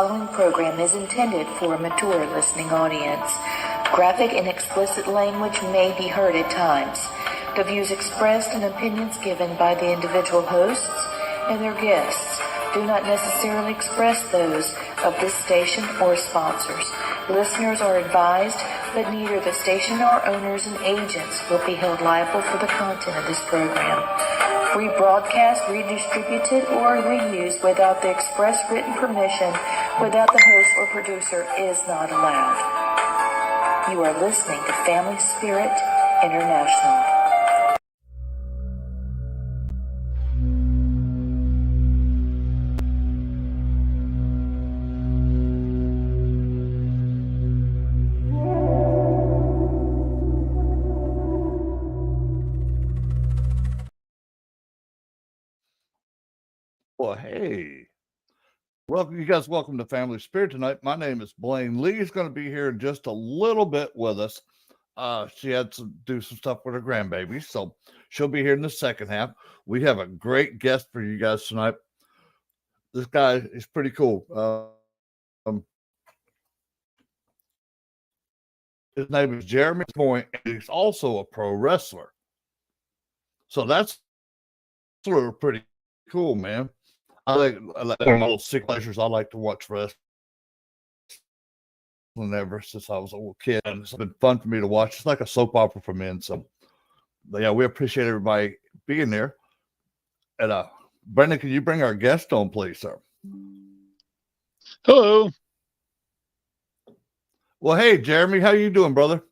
following program is intended for a mature listening audience. Graphic and explicit language may be heard at times. The views expressed and opinions given by the individual hosts and their guests do not necessarily express those of this station or sponsors. Listeners are advised that neither the station nor owners and agents will be held liable for the content of this program. Rebroadcast, redistributed, or reused without the express written permission without the host or producer is not allowed. You are listening to Family Spirit International. Well, hey, welcome, you guys. Welcome to Family Spirit tonight. My name is Blaine. Lee's going to be here in just a little bit with us. She had to do some stuff with her grandbaby, so she'll be here in the second half. We have a great guest for you guys tonight. This guy is pretty cool. His name is Jeremy Cotter, and he's also a pro wrestler. So that's pretty cool, man. I like little sick pleasures. I like to watch wrestling ever since I was a little kid, and it's been fun for me to watch. It's like a soap opera for men. So, but yeah, we appreciate everybody being there. And Brendan, can you bring our guest on, please, sir? Hello. Well, hey, Jeremy, how you doing, brother?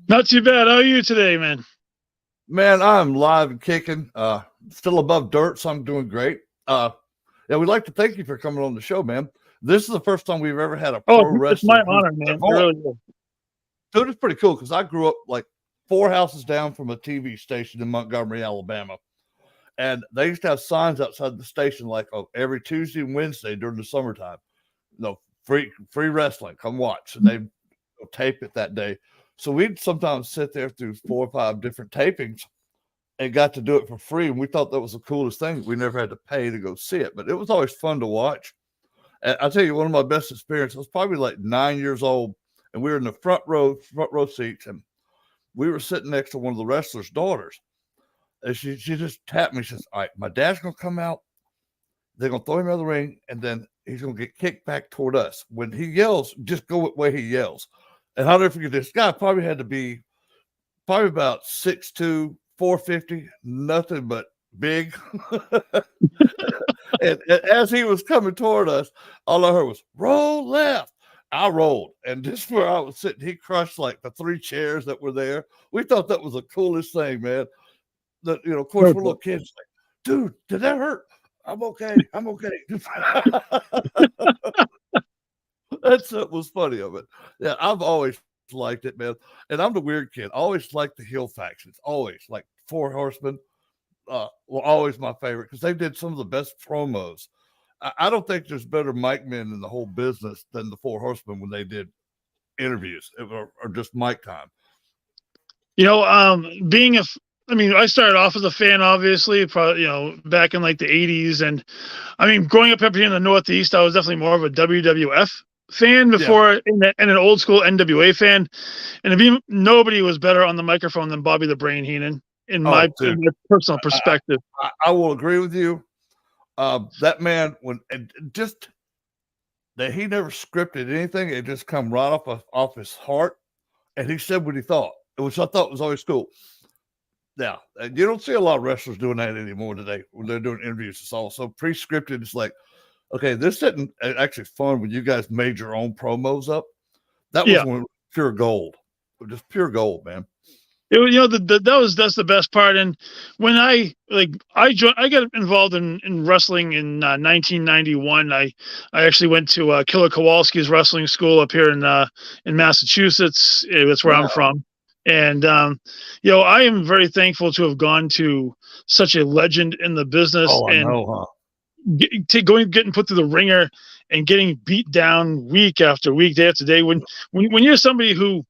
Not too bad. How are you today, man? Man, I'm live and kicking. Still above dirt, so I'm doing great. Yeah, we'd like to thank you for coming on the show, man. This is the first time we've ever had a pro wrestler. It's my honor, man. Really good. Dude, it's pretty cool because I grew up like 4 houses down from a TV station in Montgomery, Alabama. And they used to have signs outside the station like, oh, every Tuesday and Wednesday during the summertime. Free wrestling, come watch. And they tape it that day. So we'd sometimes sit there through 4 or 5 different tapings and got to do it for free. And we thought that was the coolest thing. We never had to pay to go see it, but it was always fun to watch. And I'll tell you, one of my best experiences, I was probably like 9 years old, and we were in the front row seats, and we were sitting next to one of the wrestlers' daughters. And she just tapped me. She says, all right, my dad's going to come out. They're going to throw him out of the ring, and then he's going to get kicked back toward us. When he yells, just go the way he yells. And I'll never forget, this guy probably had to be about 6'2", 450, nothing but big. and as he was coming toward us, all I heard was, roll left. I rolled. And just where I was sitting, he crushed like the 3 chairs that were there. We thought that was the coolest thing, man. That, of course, we're little kids like, dude, did that hurt? I'm okay. That's what was funny of it. Yeah, I've always liked it, man. And I'm the weird kid. Always liked the heel factions. Always like 4 Horsemen were always my favorite because they did some of the best promos. I don't think there's better mic men in the whole business than the 4 Horsemen when they did interviews or just mic time. I started off as a fan, obviously, probably, back in like the 80s. And I mean, growing up here in the Northeast, I was definitely more of a WWF fan before and an old school NWA fan. And nobody was better on the microphone than Bobby the Brain Heenan, in my personal perspective. I will agree with you. That man, that he never scripted anything. It just come right off his heart. And he said what he thought, which I thought was always cool. Yeah, you don't see a lot of wrestlers doing that anymore today when they're doing interviews. It's all so pre-scripted. It's like, okay, this isn't actually fun when you guys made your own promos up. That was pure gold, just pure gold, man. It was, that's the best part. And when I got involved in wrestling in 1991. I actually went to Killer Kowalski's wrestling school up here in Massachusetts. That's where I'm from. And, I am very thankful to have gone to such a legend in the business getting put through the ringer and getting beat down week after week, day after day. When you're somebody who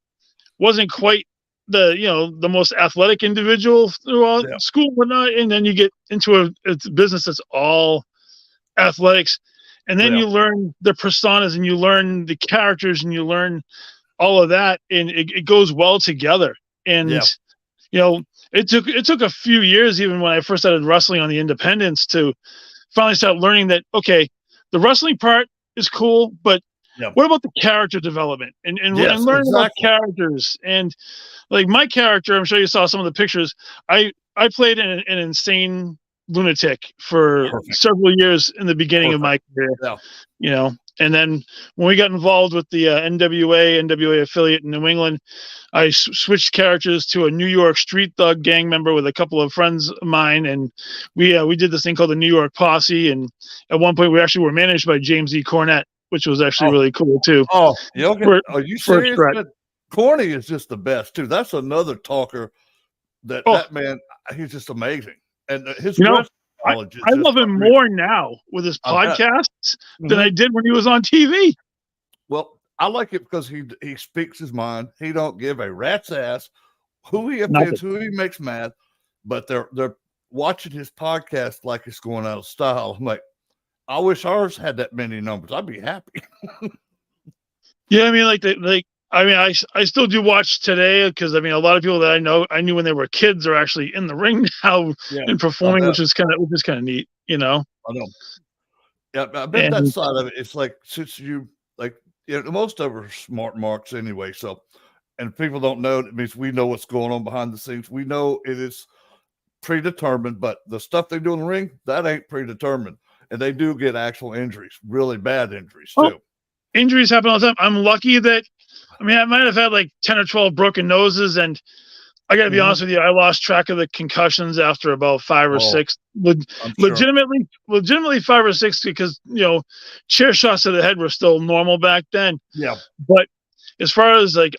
wasn't quite the most athletic individual throughout school and whatnot, and then you get into a business that's all athletics, and then you learn the personas, and you learn the characters, and you learn all of that, and it goes well together. And you know, it took a few years, even when I first started wrestling on the independents, to finally start learning that, okay, the wrestling part is cool, but what about the character development and learning about characters? And like my character, I'm sure you saw some of the pictures. I played an insane lunatic for several years in the beginning of my career. You know, and then when we got involved with the NWA affiliate in New England, I switched characters to a New York street thug gang member with a couple of friends of mine, and we did this thing called the New York Posse. And at one point, we actually were managed by James E. Cornette, which was actually really cool too. Oh, are you serious? Corny is just the best too. That's another talker. That man, he's just amazing, and his knowledge. I love him more now with his podcasts than I did when he was on TV. Well, I like it because he speaks his mind. He don't give a rat's ass who he offends, who he makes mad, but they're watching his podcast like it's going out of style. I'm like, I wish ours had that many numbers. I'd be happy. Yeah, I mean, I still do watch today, because I mean, a lot of people that I knew when they were kids are actually in the ring now and performing, which is kind of neat, you know. I know. Yeah, I bet that side of it. It's like, since you most of us are smart marks anyway. So, and people don't know, it means we know what's going on behind the scenes. We know it is predetermined, but the stuff they do in the ring, that ain't predetermined, and they do get actual injuries, really bad injuries too. Injuries happen all the time. I'm lucky that. I mean, I might have had like 10 or 12 broken noses, and I got to be honest with you, I lost track of the concussions after about 5 or 6. Legitimately 5 or 6, because chair shots to the head were still normal back then. Yeah. But as far as like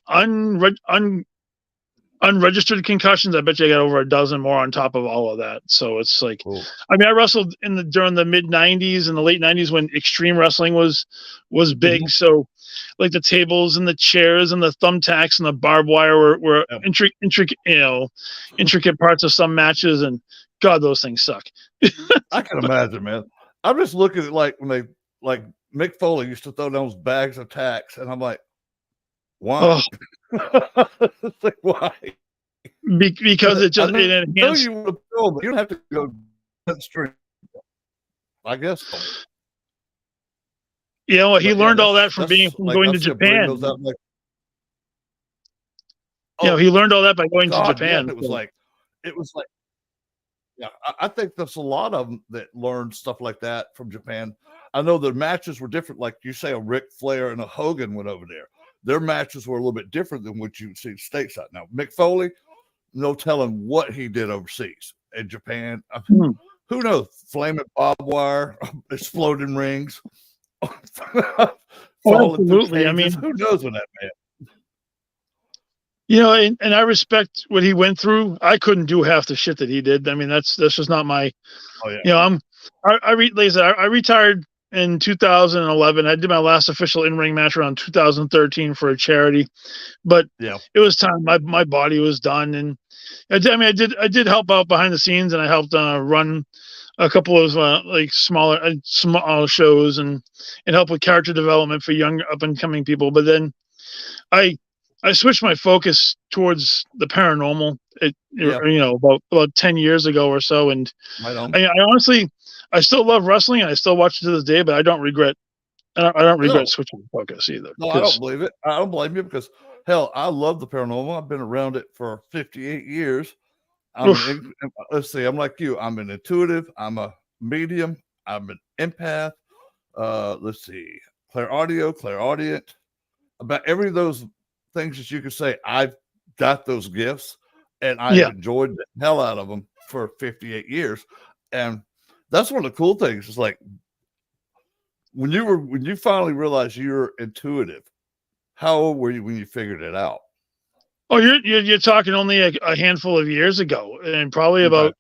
unregistered concussions, I bet you I got over a dozen more on top of all of that. So it's like, I mean, I wrestled during the mid 90s and the late 90s when extreme wrestling was big. So like the tables and the chairs and the thumbtacks and the barbed wire were intricate parts of some matches, and God, those things suck. I can imagine, man. I'm just looking at like when they Mick Foley used to throw those bags of tacks, and I'm like, why? Like, why? Because it just it enhanced. You don't have to go downstream. I guess. Yeah, well, he learned all that from going to Japan. He learned all that by going to Japan. Yeah, it was like, yeah, I think there's a lot of them that learned stuff like that from Japan. I know the matches were different. Like you say, a Ric Flair and a Hogan went over there. Their matches were a little bit different than what you see stateside. Now, Mick Foley, no telling what he did overseas in Japan. Who knows? Flaming barbed wire, exploding rings. Absolutely. I mean, who knows on that man? And I respect what he went through. I couldn't do half the shit that he did. I mean, that's just not my. Oh, yeah. I retired in 2011. I did my last official in-ring match around 2013 for a charity, but it was time. My body was done, and I did help out behind the scenes, and I helped run a couple of small shows and help with character development for young up and coming people. But then I switched my focus towards the paranormal, about 10 years ago or so. And I honestly, I still love wrestling and I still watch it to this day, but I don't regret switching focus either. No, I don't believe it. I don't blame you, because hell, I love the paranormal. I've been around it for 58 years. Let's see, I'm like you. I'm an intuitive. I'm a medium. I'm an empath. Let's see, clairaudient. About every of those things that you could say, I've got those gifts, and I've enjoyed the hell out of them for 58 years. And that's one of the cool things. Is like when you finally realized you're intuitive. How old were you when you figured it out? Oh, you're talking only a handful of years ago, and probably about,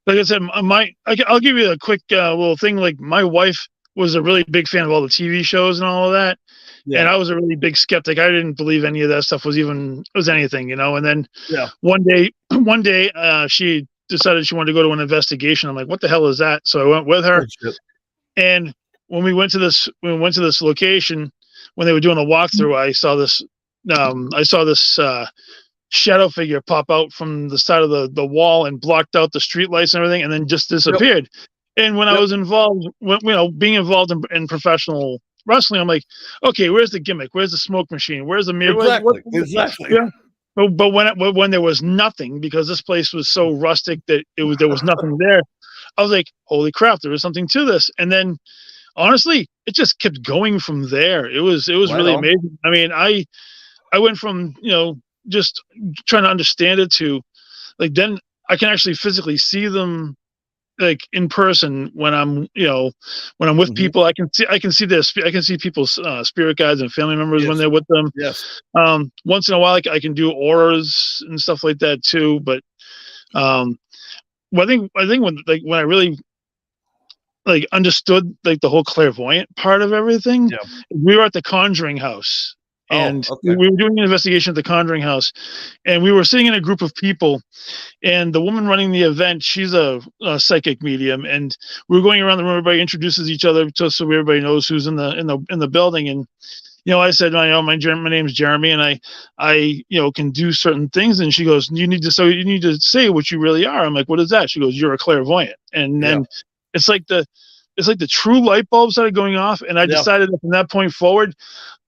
like I said, I'll give you a quick little thing. Like my wife was a really big fan of all the TV shows and all of that, and I was a really big skeptic. I didn't believe any of that stuff was anything, And then one day, she decided she wanted to go to an investigation. I'm like, what the hell is that? So I went with her, and when we went to this location, when they were doing a walkthrough, I saw this shadow figure pop out from the side of the wall and blocked out the street lights and everything, and then just disappeared. And when I was involved, being involved in professional wrestling, I'm like, okay, where's the gimmick? Where's the smoke machine? Where's the mirror? Exactly. Yeah. But when there was nothing, because this place was so rustic that there was nothing there, I was like, holy crap, there is something to this. And then honestly, it just kept going from there. It was really amazing. I mean, I went from, just trying to understand it to like, then I can actually physically see them like in person when I'm with people. I can see people's spirit guides and family members when they're with them. Yes. Once in a while, I can do auras and stuff like that too. But I think when I really understood the whole clairvoyant part of everything, we were at the Conjuring House. And we were doing an investigation at the Conjuring House, and we were sitting in a group of people, and the woman running the event, she's a psychic medium, and we were going around the room. Everybody introduces each other so everybody knows who's in the building. And I said, my name's Jeremy, and I can do certain things. And she goes, you need to say what you really are. I'm like, what is that? She goes, you're a clairvoyant. And then it's like the true light bulbs that are going off. And I decided that from that point forward,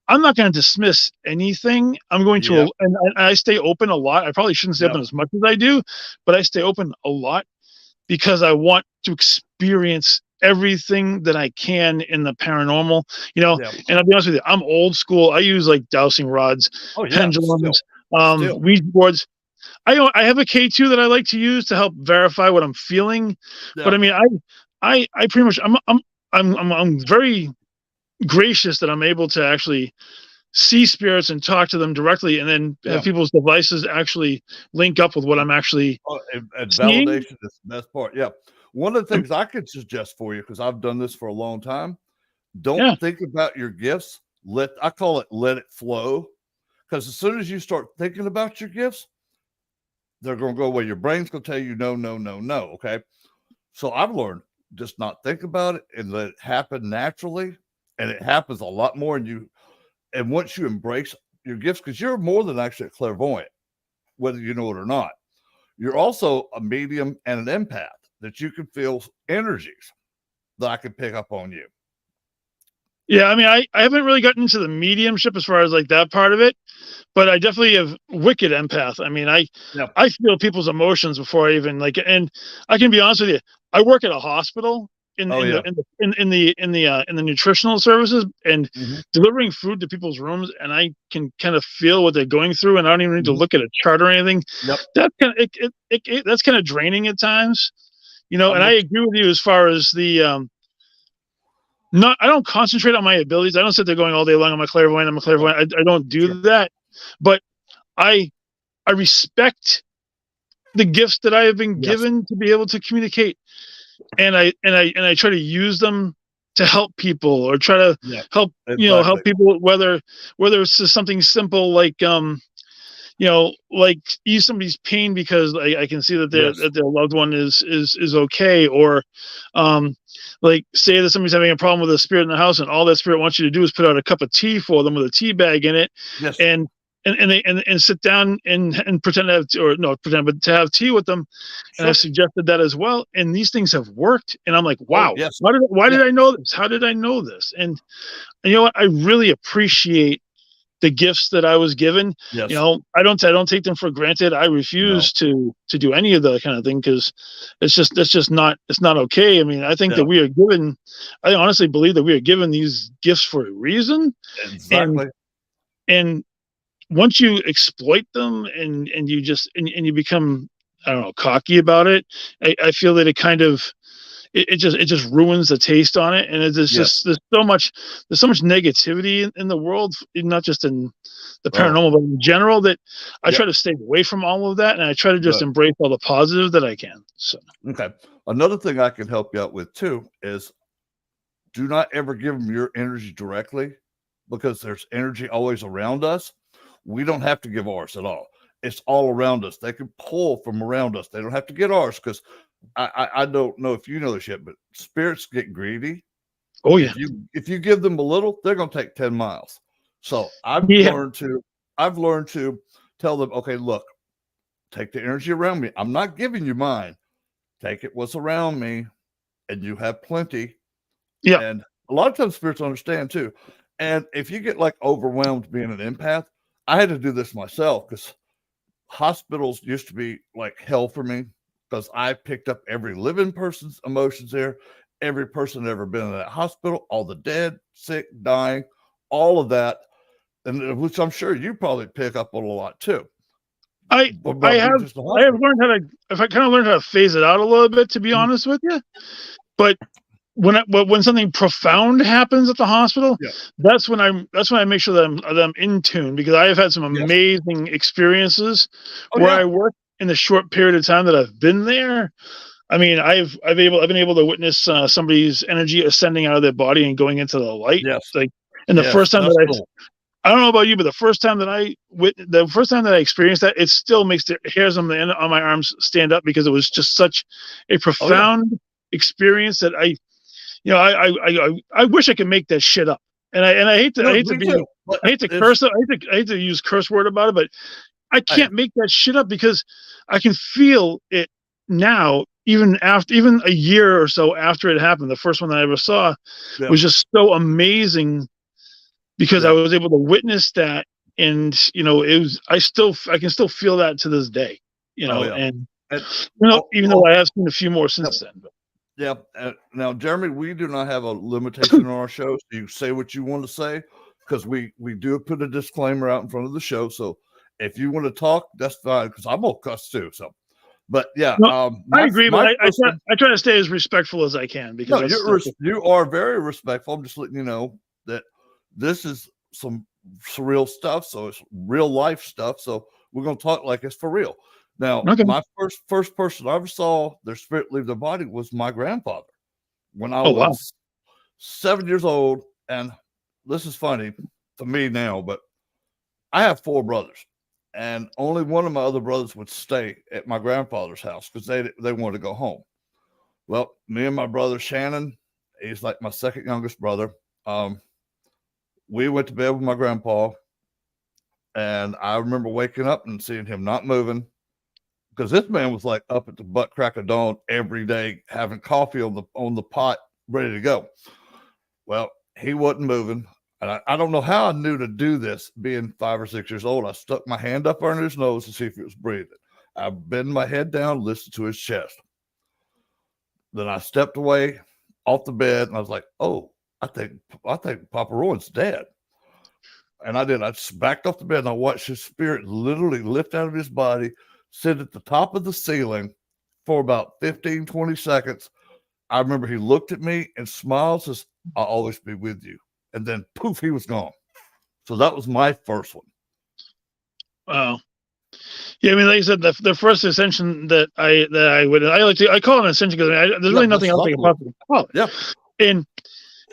I'm not going to dismiss anything. I'm going to, and I stay open a lot. I probably shouldn't stay open as much as I do, but I stay open a lot because I want to experience everything that I can in the paranormal, And I'll be honest with you, I'm old school. I use like dowsing rods, pendulums, Ouija boards. I have a K2 that I like to use to help verify what I'm feeling. But I mean, I pretty much, I'm very gracious that I'm able to actually see spirits and talk to them directly, and then have people's devices actually link up with what I'm actually and validation is the best part. One of the things I could suggest for you, because I've done this for a long time, don't think about your gifts. I call it let it flow, because as soon as you start thinking about your gifts, they're going to go away. Your brain's going to tell you no, no, no, no. Okay, so I've learned just not think about it and let it happen naturally. And it happens a lot more. And once you embrace your gifts, because you're more than actually a clairvoyant, whether you know it or not, you're also a medium and an empath, that you can feel energies that I can pick up on you. Yeah, I mean, I haven't really gotten into the mediumship as far as like that part of it, but I definitely have wicked empath. I mean, I feel people's emotions before I even and I can be honest with you, I work at a hospital in the nutritional services and delivering food to people's rooms, and I can kind of feel what they're going through, and I don't even need to look at a chart or anything. That's kind of that's kind of draining at times, And I agree with you as far as the I don't concentrate on my abilities. I don't sit there going all day long, I'm a clairvoyant. I don't do that, but I respect the gifts that I have been given to be able to communicate. And I try to use them to help people, or try to help help people, whether it's just something simple like like ease somebody's pain because I can see that their loved one is okay, or like say that somebody's having a problem with a spirit in the house, and all that spirit wants you to do is put out a cup of tea for them with a tea bag in it, and sit down and pretend but to have tea with them. And I've suggested that as well. And these things have worked. And I'm like, wow, why did I know this? How did I know this? And you know what? I really appreciate the gifts that I was given. I don't take them for granted. I refuse to do any of that kind of thing, because it's not okay. I mean, I think that we are given, I honestly believe that we are given these gifts for a reason. Exactly. And once you exploit them and you become, I don't know, cocky about it, I feel that it kind of, it just ruins the taste on it. And there's so much negativity in the world, not just in the paranormal, but in general, that I try to stay away from all of that. And I try to just embrace all the positive that I can. So, okay. Another thing I can help you out with too is do not ever give them your energy directly, because there's energy always around us. We don't have to give ours at all. It's all around us. They can pull from around us. They don't have to get ours, because I don't know if you know this yet, but spirits get greedy. Oh yeah. If you give them a little, they're going to take 10 miles. So I've learned to tell them, okay, look, take the energy around me. I'm not giving you mine. Take it what's around me, and you have plenty. Yeah. And a lot of times spirits understand too. And if you get like overwhelmed being an empath, I had to do this myself because hospitals used to be like hell for me because I picked up every living person's emotions there, every person that ever been in that hospital, all the dead, sick, dying, all of that, and which I'm sure you probably pick up on a lot too. I have learned how to, if I kind of learned how to phase it out a little bit, to be honest with you. But when something profound happens at the hospital, that's when I make sure that I'm in tune, because I have had some amazing experiences where I work in the short period of time that I've been there. I mean, I've been able to witness somebody's energy ascending out of their body and going into the light. Yes. Like, and the first time that I don't know about you, but the first time that I experienced that, it still makes the hairs on my arms stand up, because it was just such a profound experience that I wish I could make that shit up. And I hate to curse it. I hate to use curse word about it, but I can't make that shit up, because I can feel it now, even a year or so after it happened. The first one that I ever saw was just so amazing, because I was able to witness that, and I can still feel that to this day, and even though I have seen a few more since then. Yeah. Now, Jeremy, we do not have a limitation on our show. So you say what you want to say, because we do put a disclaimer out in front of the show. So if you want to talk, that's fine, because I'm gonna cuss too. So, but yeah, I agree. But I try to stay as respectful as I can, because you are very respectful. I'm just letting you know that this is some surreal stuff. So it's real life stuff. So we're gonna talk like it's for real. Now, my first person I ever saw their spirit leave their body was my grandfather when I was 7 years old. And this is funny to me now, but I have 4 brothers, and only one of my other brothers would stay at my grandfather's house because they wanted to go home. Well, me and my brother Shannon, he's like my second youngest brother. We went to bed with my grandpa, and I remember waking up and seeing him not moving, because this man was like up at the butt crack of dawn every day, having coffee on the pot, ready to go. Well, he wasn't moving. And I don't know how I knew to do this, being 5 or 6 years old. I stuck my hand up under his nose to see if he was breathing. I bent my head down, listened to his chest. Then I stepped away off the bed, and I was like, oh, I think Papa Rowan's dead. And I did. I just backed off the bed, and I watched his spirit literally lift out of his body, sit at the top of the ceiling for about 15, 20 seconds. I remember he looked at me and smiled, says, I'll always be with you. And then poof, he was gone. So that was my first one. Wow. Yeah, I mean, like I said, the first ascension that I call it an ascension, because there's really nothing else I can possibly call it. Yeah. And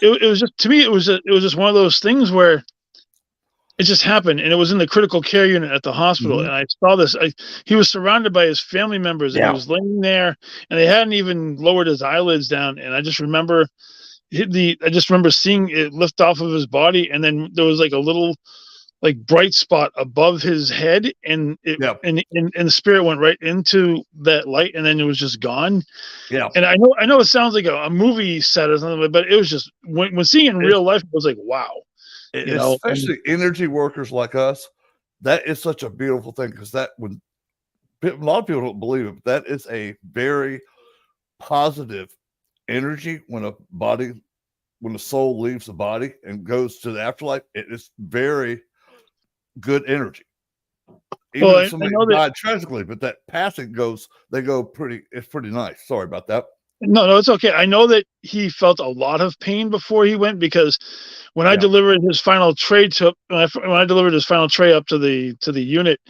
it was just, to me, it was just one of those things where it just happened, and it was in the critical care unit at the hospital. And I saw this. He was surrounded by his family members, and he was laying there, and they hadn't even lowered his eyelids down. And I just remember seeing it lift off of his body, and then there was like a little like bright spot above his head, and and the spirit went right into that light, and then it was just gone. Yeah. And I know it sounds like a movie set or something, but it was just when seeing it in real life, it was like, wow. Especially energy workers like us, that is such a beautiful thing, because that when a lot of people don't believe it, but that is a very positive energy when the soul leaves the body and goes to the afterlife. It is very good energy. Even if somebody died tragically, but that passing it's pretty nice. Sorry about that. No, it's okay. I know that he felt a lot of pain before he went, because when I delivered his final tray up to the unit,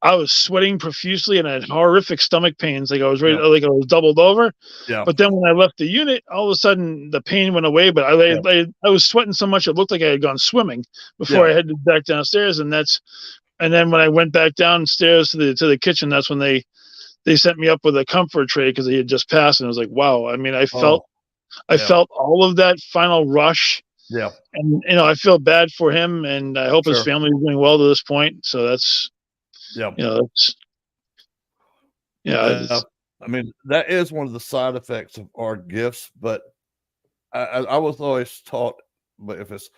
I was sweating profusely and I had horrific stomach pains. Like I was ready, like I was doubled over. Yeah. But then when I left the unit, all of a sudden the pain went away. But I was sweating so much it looked like I had gone swimming before I headed back downstairs. And then when I went back downstairs to the kitchen, that's when they sent me up with a comfort tray, because he had just passed, and I was like, wow. I mean, I felt I felt all of that final rush. Yeah. And, I feel bad for him, and I hope his family is doing well to this point. So that's, that's, I mean, that is one of the side effects of our gifts, but I was always taught, but if it's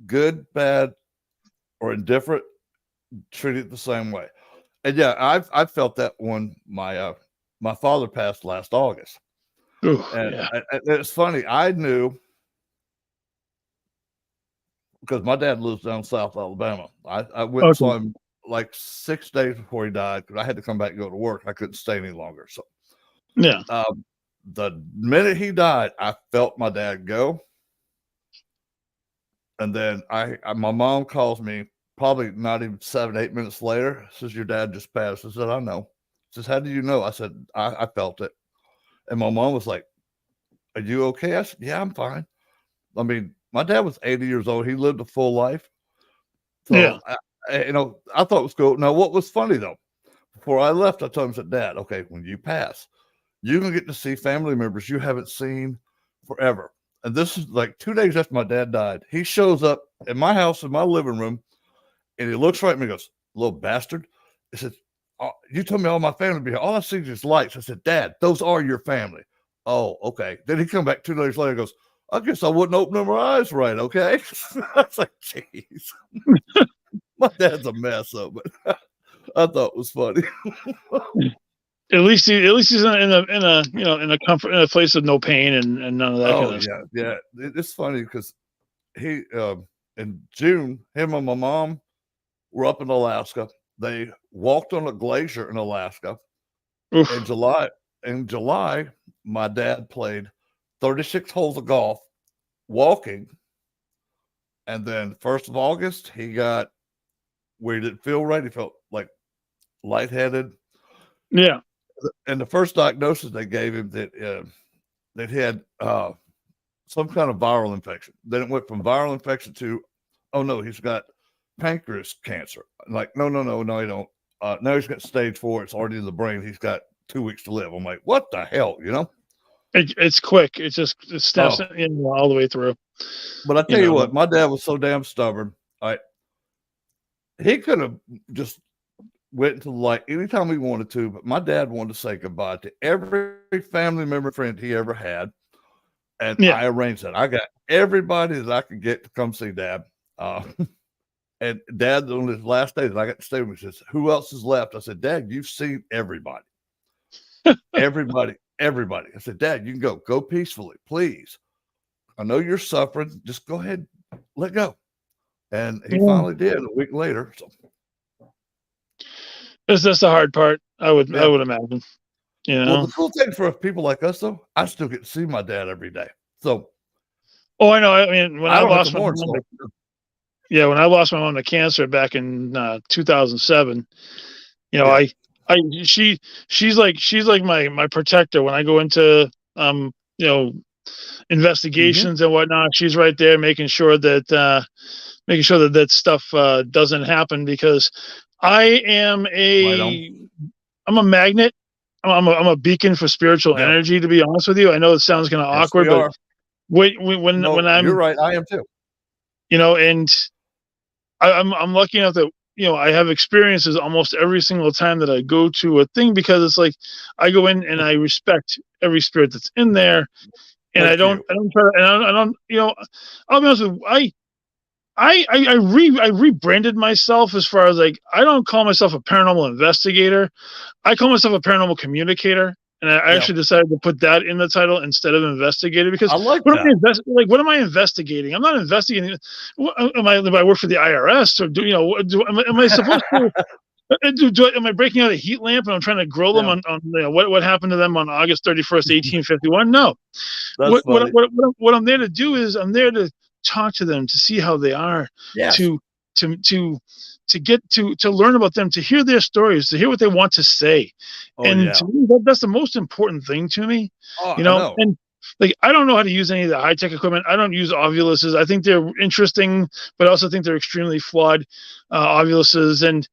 good, bad, or indifferent, treat it the same way. And yeah, I felt that when my father passed last August. Ooh, and it's funny, I knew, because my dad lives down South Alabama. I went and saw him like 6 days before he died, because I had to come back and go to work. I couldn't stay any longer. So the minute he died, I felt my dad go. And then my mom calls me probably not even 7-8 minutes later, says, your dad just passed. I said, I know. Says, how do you know? I said, I felt it. And my mom was like, are you okay? I said, yeah, I'm fine. I mean, my dad was 80 years old. He lived a full life. So, I thought it was cool. Now, what was funny though, before I left, I told him, I said, Dad, okay, when you pass, you're going to get to see family members you haven't seen forever. And this is like 2 days after my dad died. He shows up at my house in my living room, and he looks right at me and goes, little bastard. He said, oh, you told me all my family would be here. All I see is lights. I said, Dad, those are your family. Oh, okay. Then he come back 2 days later and goes, I guess I wouldn't open my eyes right, okay? I was like, jeez. My dad's a mess up, but I thought it was funny. At least he's in a comfort, in a place of no pain and none of that kind of stuff. Yeah. It's funny because he in June, him and my mom were up in Alaska. They walked on a glacier in Alaska. Oof. In July, my dad played 36 holes of golf walking. And then 1st of August, he got where he didn't feel right. He felt like lightheaded. Yeah. And the first diagnosis they gave him that he had some kind of viral infection. Then it went from viral infection to, oh no, he's got pancreas cancer. Like, no, he don't. Now he's got stage 4. It's already in the brain. He's got 2 weeks to live. I'm like, what the hell, It's quick. It snaps in all the way through. But I tell you what, my dad was so damn stubborn. He could have just went into the light anytime he wanted to, but my dad wanted to say goodbye to every family member friend he ever had. And I arranged that. I got everybody that I could get to come see Dad. And Dad, on his last day that I got to stay with him, says, who else is left? I said, Dad, you've seen everybody. Everybody. I said, Dad, you can go peacefully, please. I know you're suffering. Just go ahead, let go. And he finally did a week later. So that's the hard part. I would imagine. Well, the cool thing for people like us, though, I still get to see my dad every day. So, I know. I mean, when I lost my mom, when I lost my mom to cancer back in 2007, she's like my protector when I go into investigations and whatnot. She's right there making sure that that stuff doesn't happen, because I'm a magnet. I'm a beacon for spiritual energy, to be honest with you. I know it sounds kind of awkward, but when I'm, you're right, I am too. And I'm lucky enough that I have experiences almost every single time that I go to a thing, because it's like I go in and I respect every spirit that's in there, and I don't try to, and I don't I'll be honest with you, I rebranded myself as far as like, I don't call myself a paranormal investigator. I call myself a paranormal communicator. And I actually decided to put that in the title instead of investigator, because I like that. What am I investigating? I'm not investigating. Am I work for the IRS, or am I supposed to? Am I breaking out a heat lamp and I'm trying to grill them on what happened to them on August 31st, 1851? No. What I'm there to do is I'm there to talk to them, to see how they are, to get to learn about them, to hear their stories, to hear what they want to say. To me, that's the most important thing to me. And like, I don't know how to use any of the high-tech equipment. I don't use ovuluses. I think they're interesting, but I also think they're extremely flawed ovuluses, and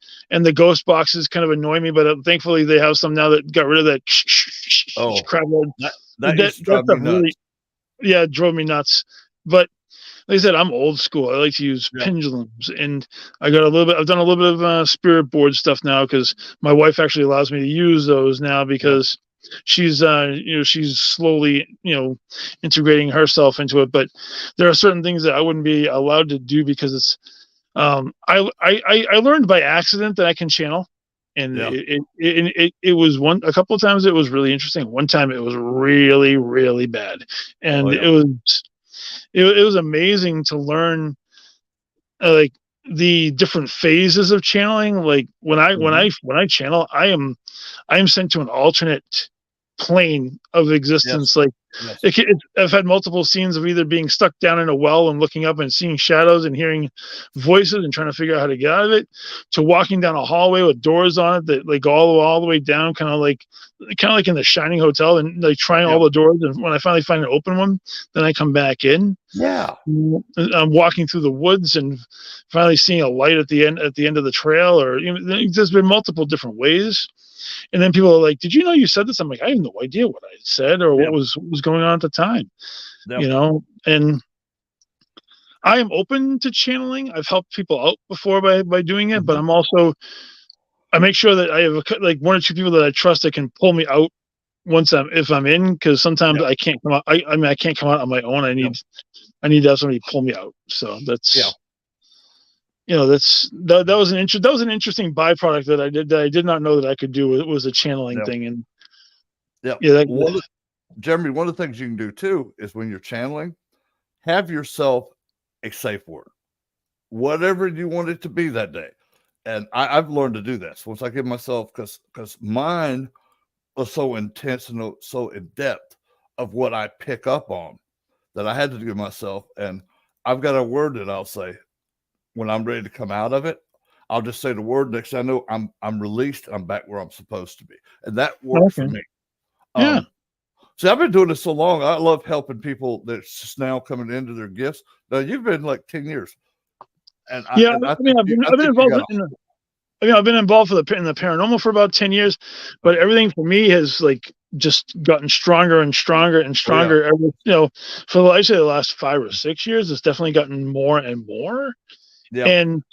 the ghost boxes kind of annoy me, but thankfully they have some now that got rid of that crap. That used to drive me nuts. yeah, it drove me nuts. But like I said, I'm old school. I like to use Yeah. pendulums, and I've done a little bit of spirit board stuff now because my wife actually allows me to use those now because she's she's slowly integrating herself into it. But there are certain things that I wouldn't be allowed to do because it's I learned by accident that I can channel. And Yeah. it was a couple of times it was really interesting. One time it was really, really bad, and it was amazing to learn like the different phases of channeling. Like when I channel, I am sent to an alternate plane of existence. Yes. Like Yes. I've had multiple scenes of either being stuck down in a well and looking up and seeing shadows and hearing voices and trying to figure out how to get out of it, to walking down a hallway with doors on it that like go all the way down, kind of like in the Shining Hotel, and like trying all the doors. And when I finally find an open one, then I come back in. Yeah. I'm walking through the woods and finally seeing a light at the end of the trail, or there's been multiple different ways. And then people are like, "Did you know you said this?" I'm like, "I have no idea what I said or what was going on at the time." And I am open to channeling. I've helped people out before by doing it, but I make sure that I have like one or two people that I trust that can pull me out if I'm in, because sometimes I can't come out. I can't come out on my own. I need to have somebody pull me out. So that's that was an interesting byproduct that I did not know that I could do. It was a channeling thing. And Jeremy, one of the things you can do too is when you're channeling, have yourself a safe word, whatever you want it to be that day. And I've learned to do this once I give myself, because mine was so intense and so in depth of what I pick up on that I had to give myself. And I've got a word that I'll say when I'm ready to come out of it. I'll just say the word. Next thing I know, I'm released. I'm back where I'm supposed to be, and that works for me. So I've been doing this so long. I love helping people that's just now coming into their gifts. Now you've been like 10 years, and I've been involved I've been involved in the paranormal for about 10 years, but everything for me has like just gotten stronger and stronger and stronger. For I'd say the last 5 or 6 years, it's definitely gotten more and more. Yeah. And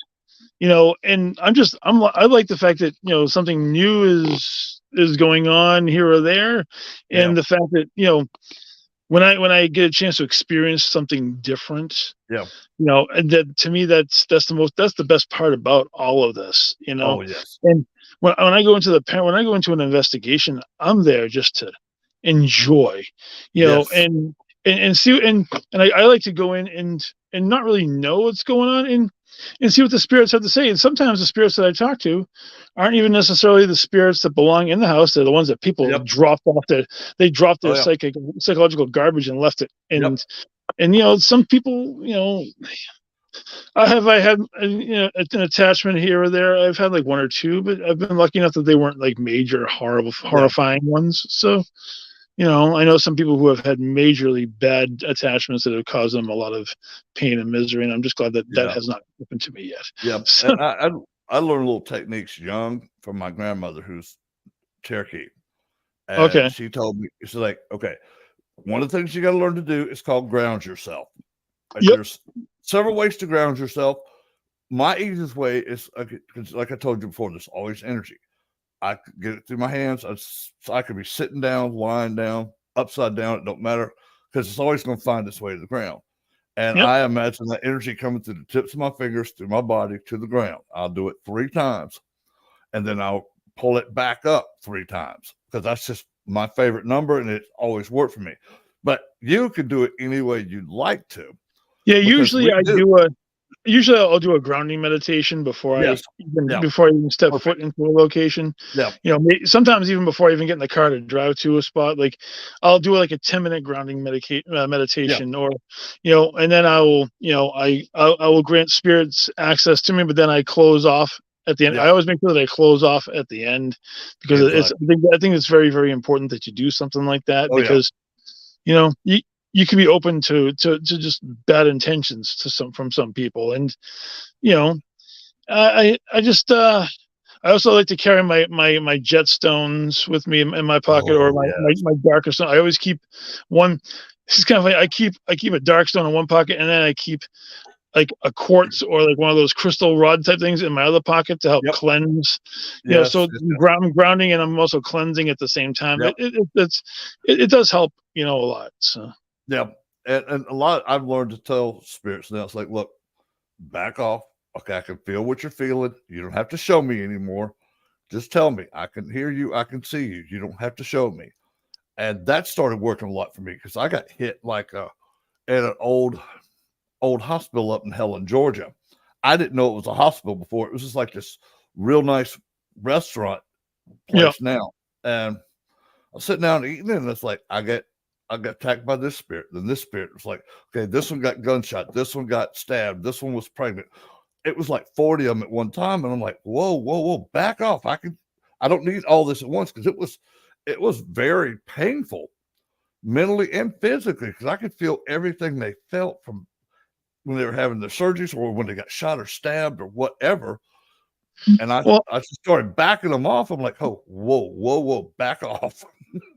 and I like the fact that something new is going on here or there, and the fact that when I get a chance to experience something different, and that to me that's the best part about all of this, Oh yes. And when I go into an investigation, I'm there just to enjoy, and see, and I like to go in and not really know what's going on and see what the spirits have to say. And sometimes the spirits that I talk to aren't even necessarily the spirits that belong in the house. They're the ones that people dropped off their psychological garbage and left it. And some people, I had an attachment here or there. I've had like one or two, but I've been lucky enough that they weren't like major horrifying ones. So I know some people who have had majorly bad attachments that have caused them a lot of pain and misery, and I'm just glad that has not happened to me yet. Yeah, So, and I learned little techniques young from my grandmother, who's Cherokee. And she told me, she's like, okay, one of the things you got to learn to do is called ground yourself. There's several ways to ground yourself. My easiest way is, like I told you before, there's always energy. I could get it through my hands. I could be sitting down, lying down, upside down. It don't matter, because it's always going to find its way to the ground. And I imagine that energy coming through the tips of my fingers, through my body to the ground. I'll do it 3 times, and then I'll pull it back up 3 times, because that's just my favorite number, and it always worked for me. But you can do it any way you'd like to. Yeah, usually I'll do a grounding meditation before I even step foot into a location. Sometimes even before I even get in the car to drive to a spot, like I'll do like a 10-minute grounding meditation, or and then I will grant spirits access to me, but then I close off at the end. I always make sure that I close off at the end, because I think it's very, very important that you do something like that, because you can be open to just bad intentions from some people. And I also like to carry my jet stones with me in my pocket, or my darker stone. I always keep one. it's kind of like I keep a dark stone in one pocket, and then I keep like a quartz or like one of those crystal rod type things in my other pocket to help Yep. cleanse. Yes. So I'm grounding and I'm also cleansing at the same time. Yep. It does help, a lot. So Yeah. And a lot, I've learned to tell spirits now. It's like, look, back off. Okay, I can feel what you're feeling. You don't have to show me anymore. Just tell me. I can hear you. I can see you. You don't have to show me. And that started working a lot for me because I got hit like at an old hospital up in Helen, Georgia. I didn't know it was a hospital before. It was just like this real nice restaurant place now. And I was sitting down and eating, and it's like I got attacked by this spirit. Then this spirit was like, okay, this one got gunshot. This one got stabbed. This one was pregnant. It was like 40 of them at one time. And I'm like, whoa, back off. I don't need all this at once, because it was very painful mentally and physically, because I could feel everything they felt from when they were having their surgeries or when they got shot or stabbed or whatever. And I just started backing them off. I'm like, oh, whoa, back off.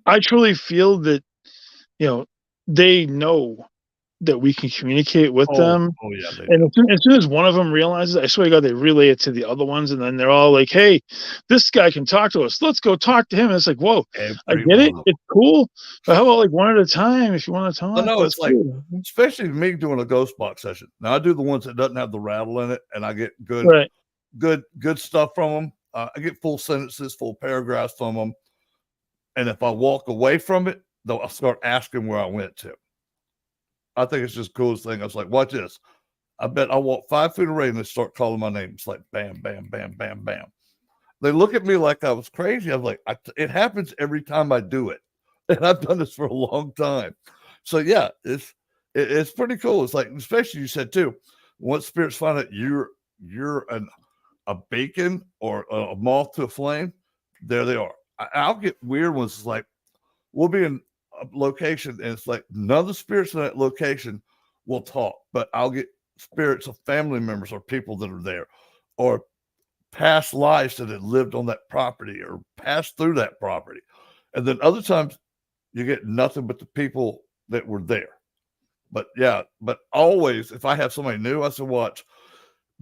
I truly feel that, they know that we can communicate with them. Oh yeah. And as soon as one of them realizes, I swear to God, they relay it to the other ones, and then they're all like, "Hey, this guy can talk to us. Let's go talk to him." And it's like, whoa, I get it. It's cool. But how about like one at a time if you want to talk? I know, it's like, especially me doing a ghost box session. Now I do the ones that doesn't have the rattle in it, and I get good stuff from them. I get full sentences, full paragraphs from them. And if I walk away from it, though, I'll start asking where I went to. I think it's just the coolest thing. I was like, watch this. I bet I walk 5 feet away and they start calling my name. It's like bam, bam, bam, bam, bam. They look at me like I was crazy. I was like, it happens every time I do it. And I've done this for a long time. So yeah, it's pretty cool. It's like, especially you said too, once spirits find out you're a beacon or a moth to a flame, there they are. I'll get weird ones. It's like, we'll be in a location and it's like none of the spirits in that location will talk, but I'll get spirits of family members or people that are there, or past lives that had lived on that property or passed through that property. And then other times you get nothing but the people that were there. But yeah, but always, if I have somebody new, I said, watch,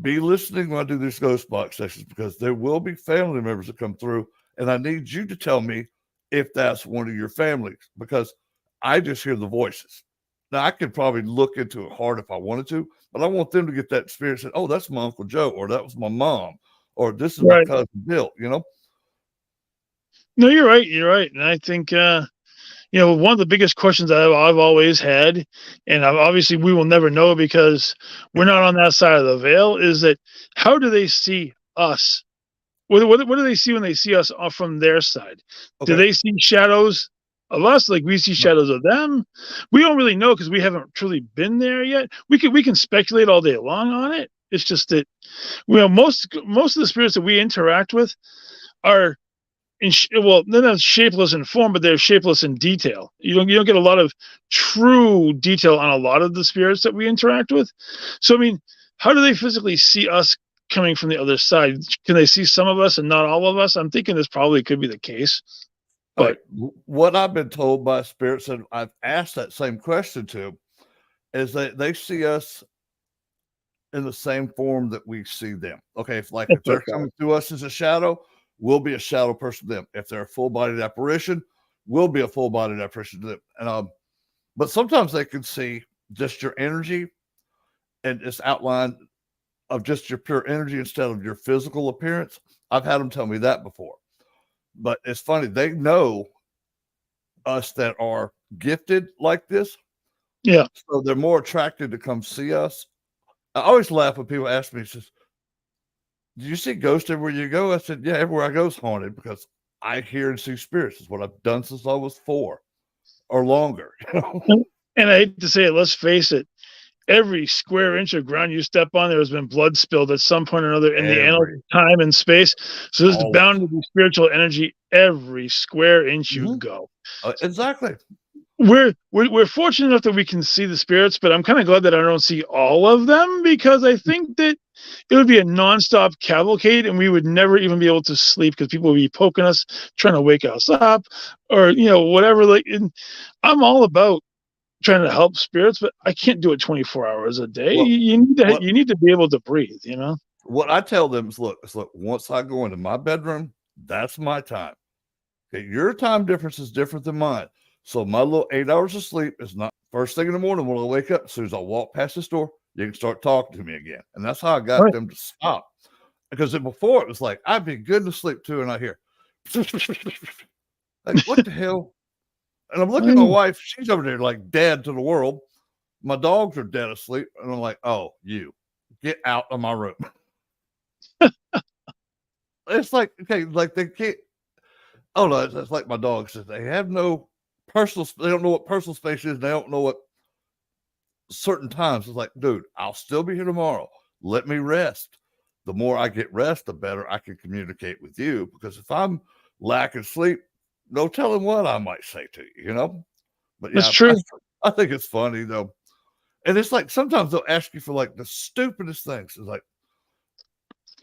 be listening when I do these ghost box sessions, because there will be family members that come through, and I need you to tell me if that's one of your families, because I just hear the voices. Now I could probably look into it hard if I wanted to, but I want them to get that experience. Oh, that's my Uncle Joe, or that was my mom, or this is my cousin Bill, No, you're right. And I think, one of the biggest questions I've always had, and obviously we will never know because we're not on that side of the veil, is that how do they see us? What do they see when they see us off from their side? Okay. Do they see shadows of us like we see shadows of them? We don't really know because we haven't truly been there yet. We can speculate all day long on it. It's just that most of the spirits that we interact with are they're not shapeless in form, but they're shapeless in detail. You don't get a lot of true detail on a lot of the spirits that we interact with. So I mean, how do they physically see us coming from the other side? Can they see some of us and not all of us? I'm thinking this probably could be the case. But what I've been told by spirits, and I've asked that same question to, is that they see us in the same form that we see them. Okay, if they're coming to us as a shadow, we'll be a shadow person to them. If they're a full-bodied apparition, we'll be a full-bodied apparition to them. And but sometimes they can see just your energy and it's outlined of just your pure energy instead of your physical appearance. I've had them tell me that before. But it's funny, they know us that are gifted like this. Yeah. So they're more attracted to come see us. I always laugh when people ask me, says, do you see ghosts everywhere you go? I said, yeah, everywhere I go is haunted, because I hear and see spirits. It's what I've done since I was 4 or longer. And I hate to say it, let's face it, every square inch of ground you step on, there has been blood spilled at some point or another in the annals of time and space. So there's bound to be spiritual energy every square inch you go. Exactly. We're fortunate enough that we can see the spirits, but I'm kind of glad that I don't see all of them, because I think that it would be a nonstop cavalcade and we would never even be able to sleep because people would be poking us, trying to wake us up, or whatever. I'm all about trying to help spirits, but I can't do it 24 hours a day. Well, You need to be able to breathe, you know? what I tell them is, look, once I go into my bedroom, that's my time. Okay, your time difference is different than mine. So my little 8 hours of sleep is not first thing in the morning when I wake up. As soon as I walk past this door, you can start talking to me again. And that's how I got Right. them to stop. Because before it was like, I'd be good to sleep too. And I hear, like, what the hell? And I'm looking at my wife. She's over there like dead to the world. My dogs are dead asleep. And I'm like, oh, you get out of my room. It's like, okay, like they can't. Oh no, it's like my dog says. They have no personal. They don't know what personal space is. They don't know what certain times. It's like, dude, I'll still be here tomorrow. Let me rest. The more I get rest, the better I can communicate with you. Because if I'm lacking sleep, no telling what I might say to you. You know. But yeah, That's true. I think it's funny though, and it's like sometimes they'll ask you for like the stupidest things. It's like,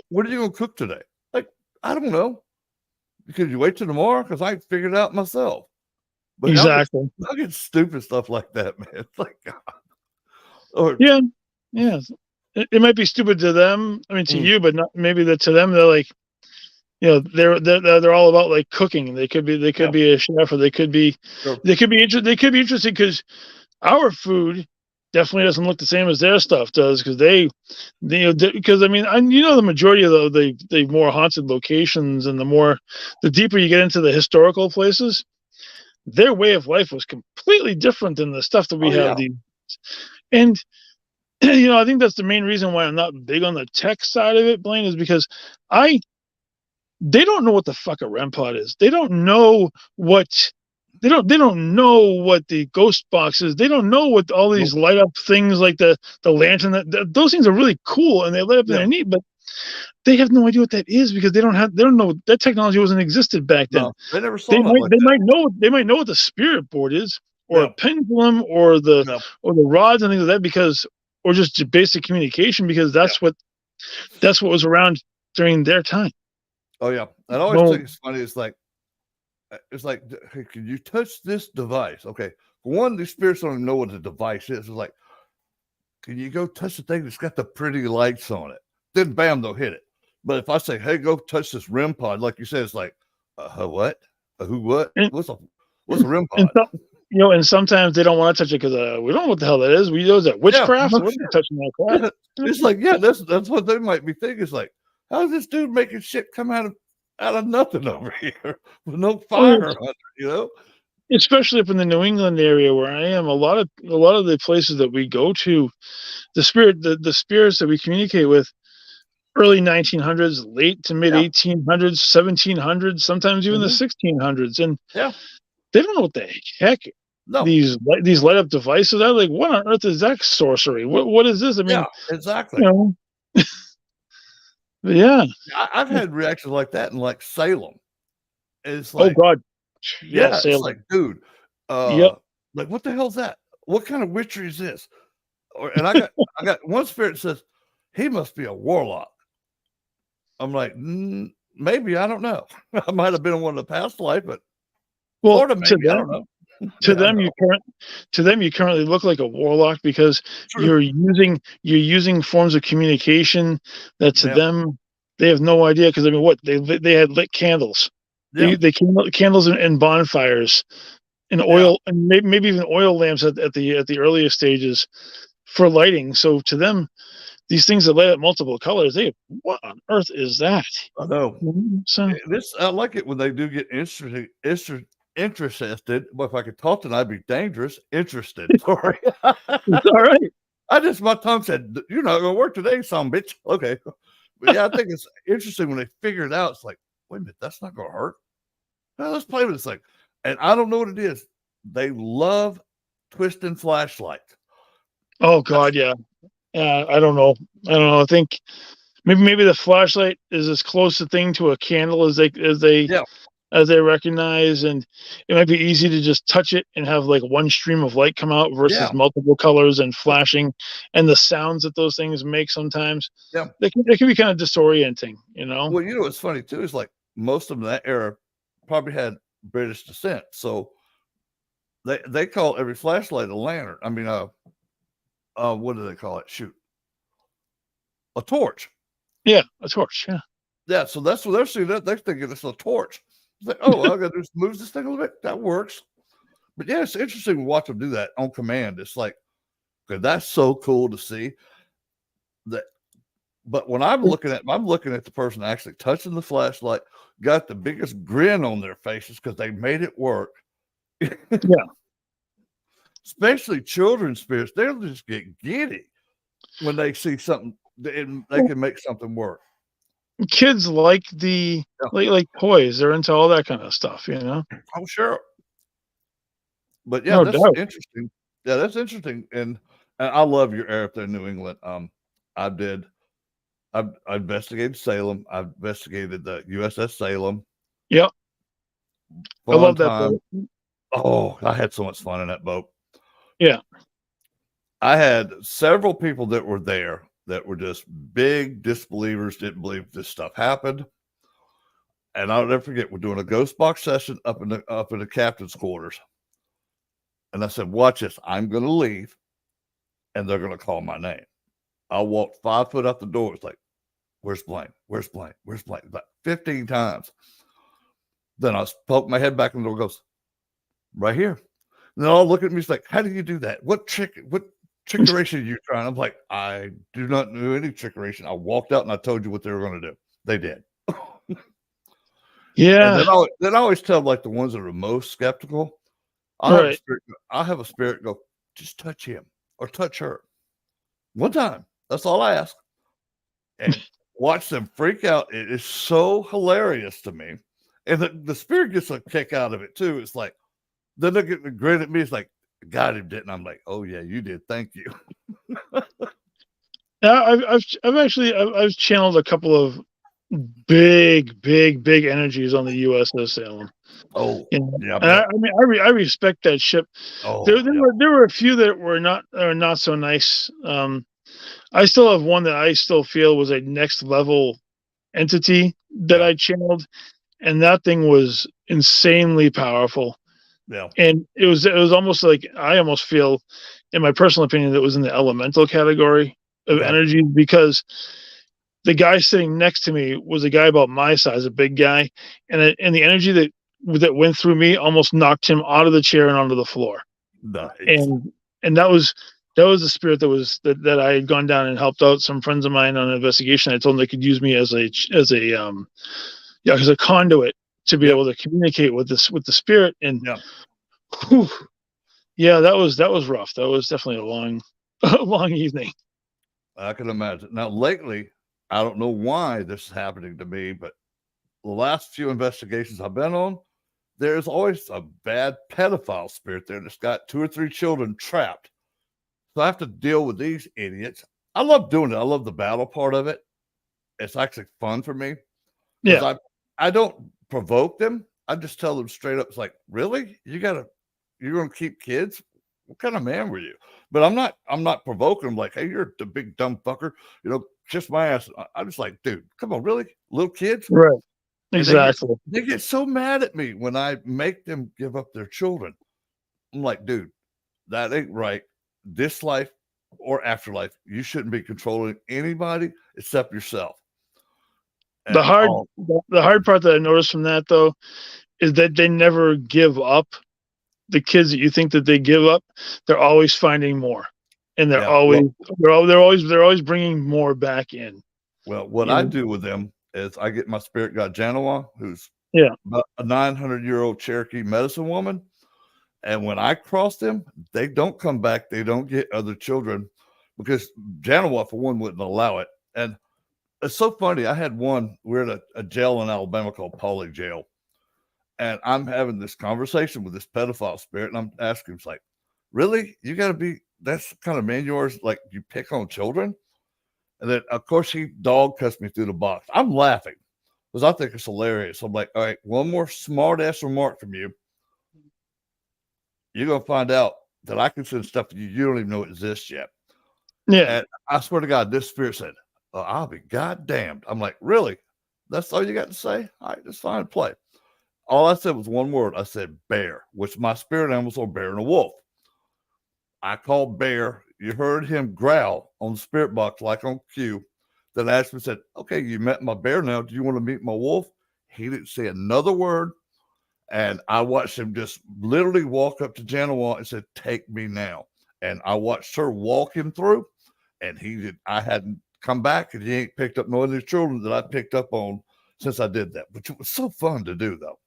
what are you gonna cook today? Like, I don't know. Could you wait till tomorrow? Because I figured it out myself. But Exactly. I'll get stupid stuff like that, man. It's like, God. Or, Yeah. It might be stupid to them. I mean, to you, but not maybe that to them. They're like, you know, they're all about like cooking. They could be a chef, or they could be interested. They could be interested because our food definitely doesn't look the same as their stuff does. Because because I mean, the majority of the more haunted locations and the deeper you get into the historical places, their way of life was completely different than the stuff that we have. And I think that's the main reason why I'm not big on the tech side of it, Blaine, is because they don't know what the fuck a REM pod is. They don't know what the ghost box is. They don't know what all these light up things like the lantern. Those things are really cool and they light up and they're neat, but they have no idea what that is because they don't know that technology wasn't existed back then. No, they never saw it. They might know what the spirit board is, or a pendulum, or the rods and things like that, or just basic communication, because that's what was around during their time. Oh yeah, I always think it's funny. It's like, hey, can you touch this device? Okay, for one, the spirits don't even know what the device is. It's like, can you go touch the thing that's got the pretty lights on it? Then bam, they'll hit it. But if I say, hey, go touch this REM pod, like you said, it's like, what? Who? What? What's a REM pod? And sometimes they don't want to touch it because we don't know what the hell that is. We know that witchcraft. We're not touching that crap. It's like, that's what they might be thinking. It's like, how's this dude making shit come out of nothing over here with no fire under, you know? Especially up in the New England area where I am, a lot of the places that we go to, the spirits that we communicate with, early 1900s, late to mid 1800s, 1700s, sometimes even the 1600s, and they don't know what the heck these light up devices are. Like, what on earth is that sorcery? What is this? I mean, exactly. Yeah, I've had reactions like that in like Salem. It's like, oh God, it's like, dude, like, what the hell's that? What kind of witchery is this? And I got one spirit says he must be a warlock. I'm like, maybe, I don't know. I might have been in one of the past life, but maybe, I don't know. To them, you currently look like a warlock because you're using forms of communication that to them they have no idea. Because I mean, they had lit candles, they candles and bonfires, and oil, and maybe even oil lamps at the earliest stages for lighting. So to them, these things that light up multiple colors, what on earth is that? I know. So I like it when they do get interested. Well, if I could talk tonight, I'd be dangerous. Interested. Sorry. It's all right. My tongue said, you're not going to work today, son bitch. Okay. But yeah, I think it's interesting when they figure it out. It's like, wait a minute, that's not going to hurt. Now let's play with this thing. And I don't know what it is. They love twisting flashlight. Oh God, yeah. I don't know. I think maybe the flashlight is as close a thing to a candle as they recognize, and it might be easy to just touch it and have like one stream of light come out versus multiple colors and flashing, and the sounds that those things make sometimes. Yeah, they can be kind of disorienting, you know. Well, what's funny too is like most of them in that era probably had British descent, so They call every flashlight a lantern. I mean, what do they call it? Shoot, a torch. Yeah, a torch. Yeah. Yeah, so that's what they're seeing. That they're thinking it's a torch. It's like, oh, well, I got to just move this thing a little bit. That works. But yeah, it's interesting to watch them do that on command. It's like, okay, that's so cool to see. That, but when I'm looking at the person actually touching the flashlight, got the biggest grin on their faces because they made it work. Yeah. Especially children's spirits, they'll just get giddy when they see something and they can make something work. Kids like the like toys. They're into all that kind of stuff, you know. Oh, sure. But yeah, No that's doubt. interesting. Yeah, that's interesting. And I love your area up there in New England. I investigated Salem. I investigated the USS Salem. Yep. I Fun love that time. boat. Oh, I had so much fun in that boat. Yeah. I had several people that were there that were just big disbelievers, didn't believe this stuff happened. And I'll never forget, we're doing a ghost box session up in the captain's quarters. And I said, watch this. I'm going to leave and they're going to call my name. I walked 5 foot out the door. It's like, where's Blaine? Where's Blaine? Where's Blaine? About 15 times. Then I poke my head back in the door, goes, right here. And they'll all look at me. It's like, how do you do that? What trickeration are you trying? I'm like, I do not do any trickeration. I walked out and I told you what they were going to do. They did. Yeah. And then I always tell like the ones that are most skeptical, I'll have a spirit go, just touch him or touch her. One time. That's all I ask. And watch them freak out. It is so hilarious to me. And the spirit gets a kick out of it too. It's like, then they get the grin at me. It's like, got him, didn't I? I'm like, oh yeah, you did. Thank you. Yeah, I've channeled a couple of big energies on the USS Salem. Oh, you know? yeah. I respect that ship. Oh, there were a few that were not so nice. I still have one that I still feel was a next level entity that I channeled, and that thing was insanely powerful. Yeah. And it was almost like, I almost feel, in my personal opinion, that it was in the elemental category of energy, because the guy sitting next to me was a guy about my size, a big guy, and the energy that went through me almost knocked him out of the chair and onto the floor. Nice. And that was the spirit that I had gone down and helped out some friends of mine on an investigation. I told them they could use me as a conduit to be able to communicate with the spirit. And that was rough. That was definitely a long evening. I can imagine. Now, lately, I don't know why this is happening to me, but the last few investigations I've been on, there's always a bad pedophile spirit there that's got 2 or 3 children trapped. So I have to deal with these idiots. I love doing it. I love the battle part of it. It's actually fun for me. Yeah. I don't provoke them. I just tell them straight up. It's like, really? You're going to keep kids? What kind of man were you? But I'm not provoking them like, hey, you're the big dumb fucker. Kiss my ass. I'm just like, dude, come on, really? Little kids? Right. Exactly. They get so mad at me when I make them give up their children. I'm like, dude, that ain't right. This life or afterlife, you shouldn't be controlling anybody except yourself. And the hard part that I noticed from that, though, is that they never give up. The kids that you think that they give up, they're always finding more, and they're always bringing more back in. Well, what I do with them is I get my spirit guide Janawa, who's about a 900-year-old Cherokee medicine woman. And when I cross them, they don't come back. They don't get other children because Janawa, for one, wouldn't allow it. And it's so funny. I had one, we're at a jail in Alabama called Pauly Jail. And I'm having this conversation with this pedophile spirit. And I'm asking him, it's like, really? You got to be, that's the kind of man yours, like you pick on children? And then, of course, he dog cussed me through the box. I'm laughing because I think it's hilarious. I'm like, all right, one more smart ass remark from you. You're going to find out that I can send stuff to you. You don't even know it exists yet. Yeah. And I swear to God, this spirit said, oh, I'll be goddamned. I'm like, really? That's all you got to say? All right, that's fine. Play. all I said was one word. I said bear, which my spirit animals are bear and a wolf. I called bear. You heard him growl on the spirit box like on cue. Then Ashman said, okay, you met my bear now. Do you want to meet my wolf? He didn't say another word. And I watched him just literally walk up to Janawa and said, take me now. And I watched her walk him through. And I hadn't come back, and he ain't picked up no other children that I picked up on since I did that. But it was so fun to do, though.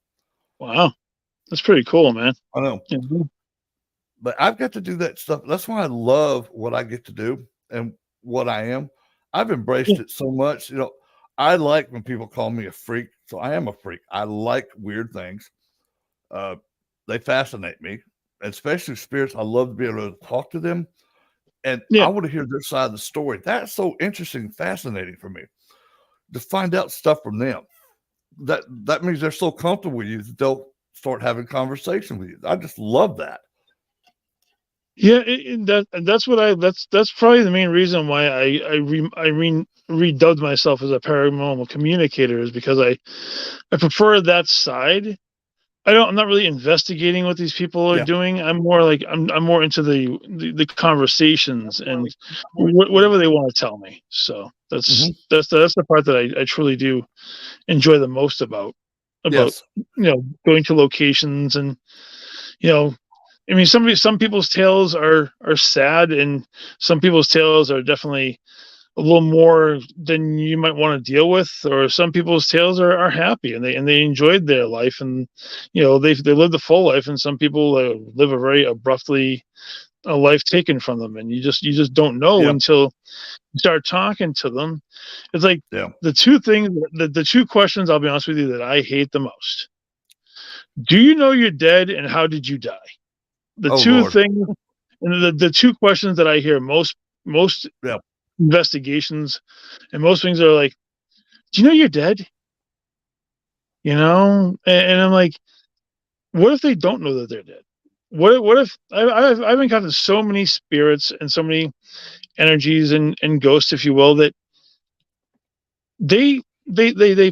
Wow. That's pretty cool, man. I know. Mm-hmm. But I've got to do that stuff. That's why I love what I get to do and what I am. I've embraced it so much. You know, I like when people call me a freak. So I am a freak. I like weird things. They fascinate me, especially spirits. I love to be able to talk to them. And I want to hear their side of the story. That's so interesting and fascinating for me to find out stuff from them. That means they're so comfortable with you that they'll start having conversation with you. I just love that. Yeah, that's probably the main reason why I redubbed myself as a paranormal communicator, is because I prefer that side. I'm not really investigating what these people are doing. I'm more like I'm more into the conversations and whatever they want to tell me. So that's the part that I truly do enjoy the most about going to locations. And I mean, some people's tales are sad, and some people's tales are definitely a little more than you might want to deal with, or some people's tales are happy and they enjoyed their life, and they lived a full life, and some people live a very abruptly a life taken from them, and you just don't know until you start talking to them. It's like the two things, the two questions, I'll be honest with you, that I hate the most. Do you know you're dead, and how did you die? The two things, and the two questions that I hear most investigations and most things are like, do you know you're dead? And I'm like, what if they don't know that they're dead? What if I've encountered so many spirits and so many energies and ghosts, if you will, that they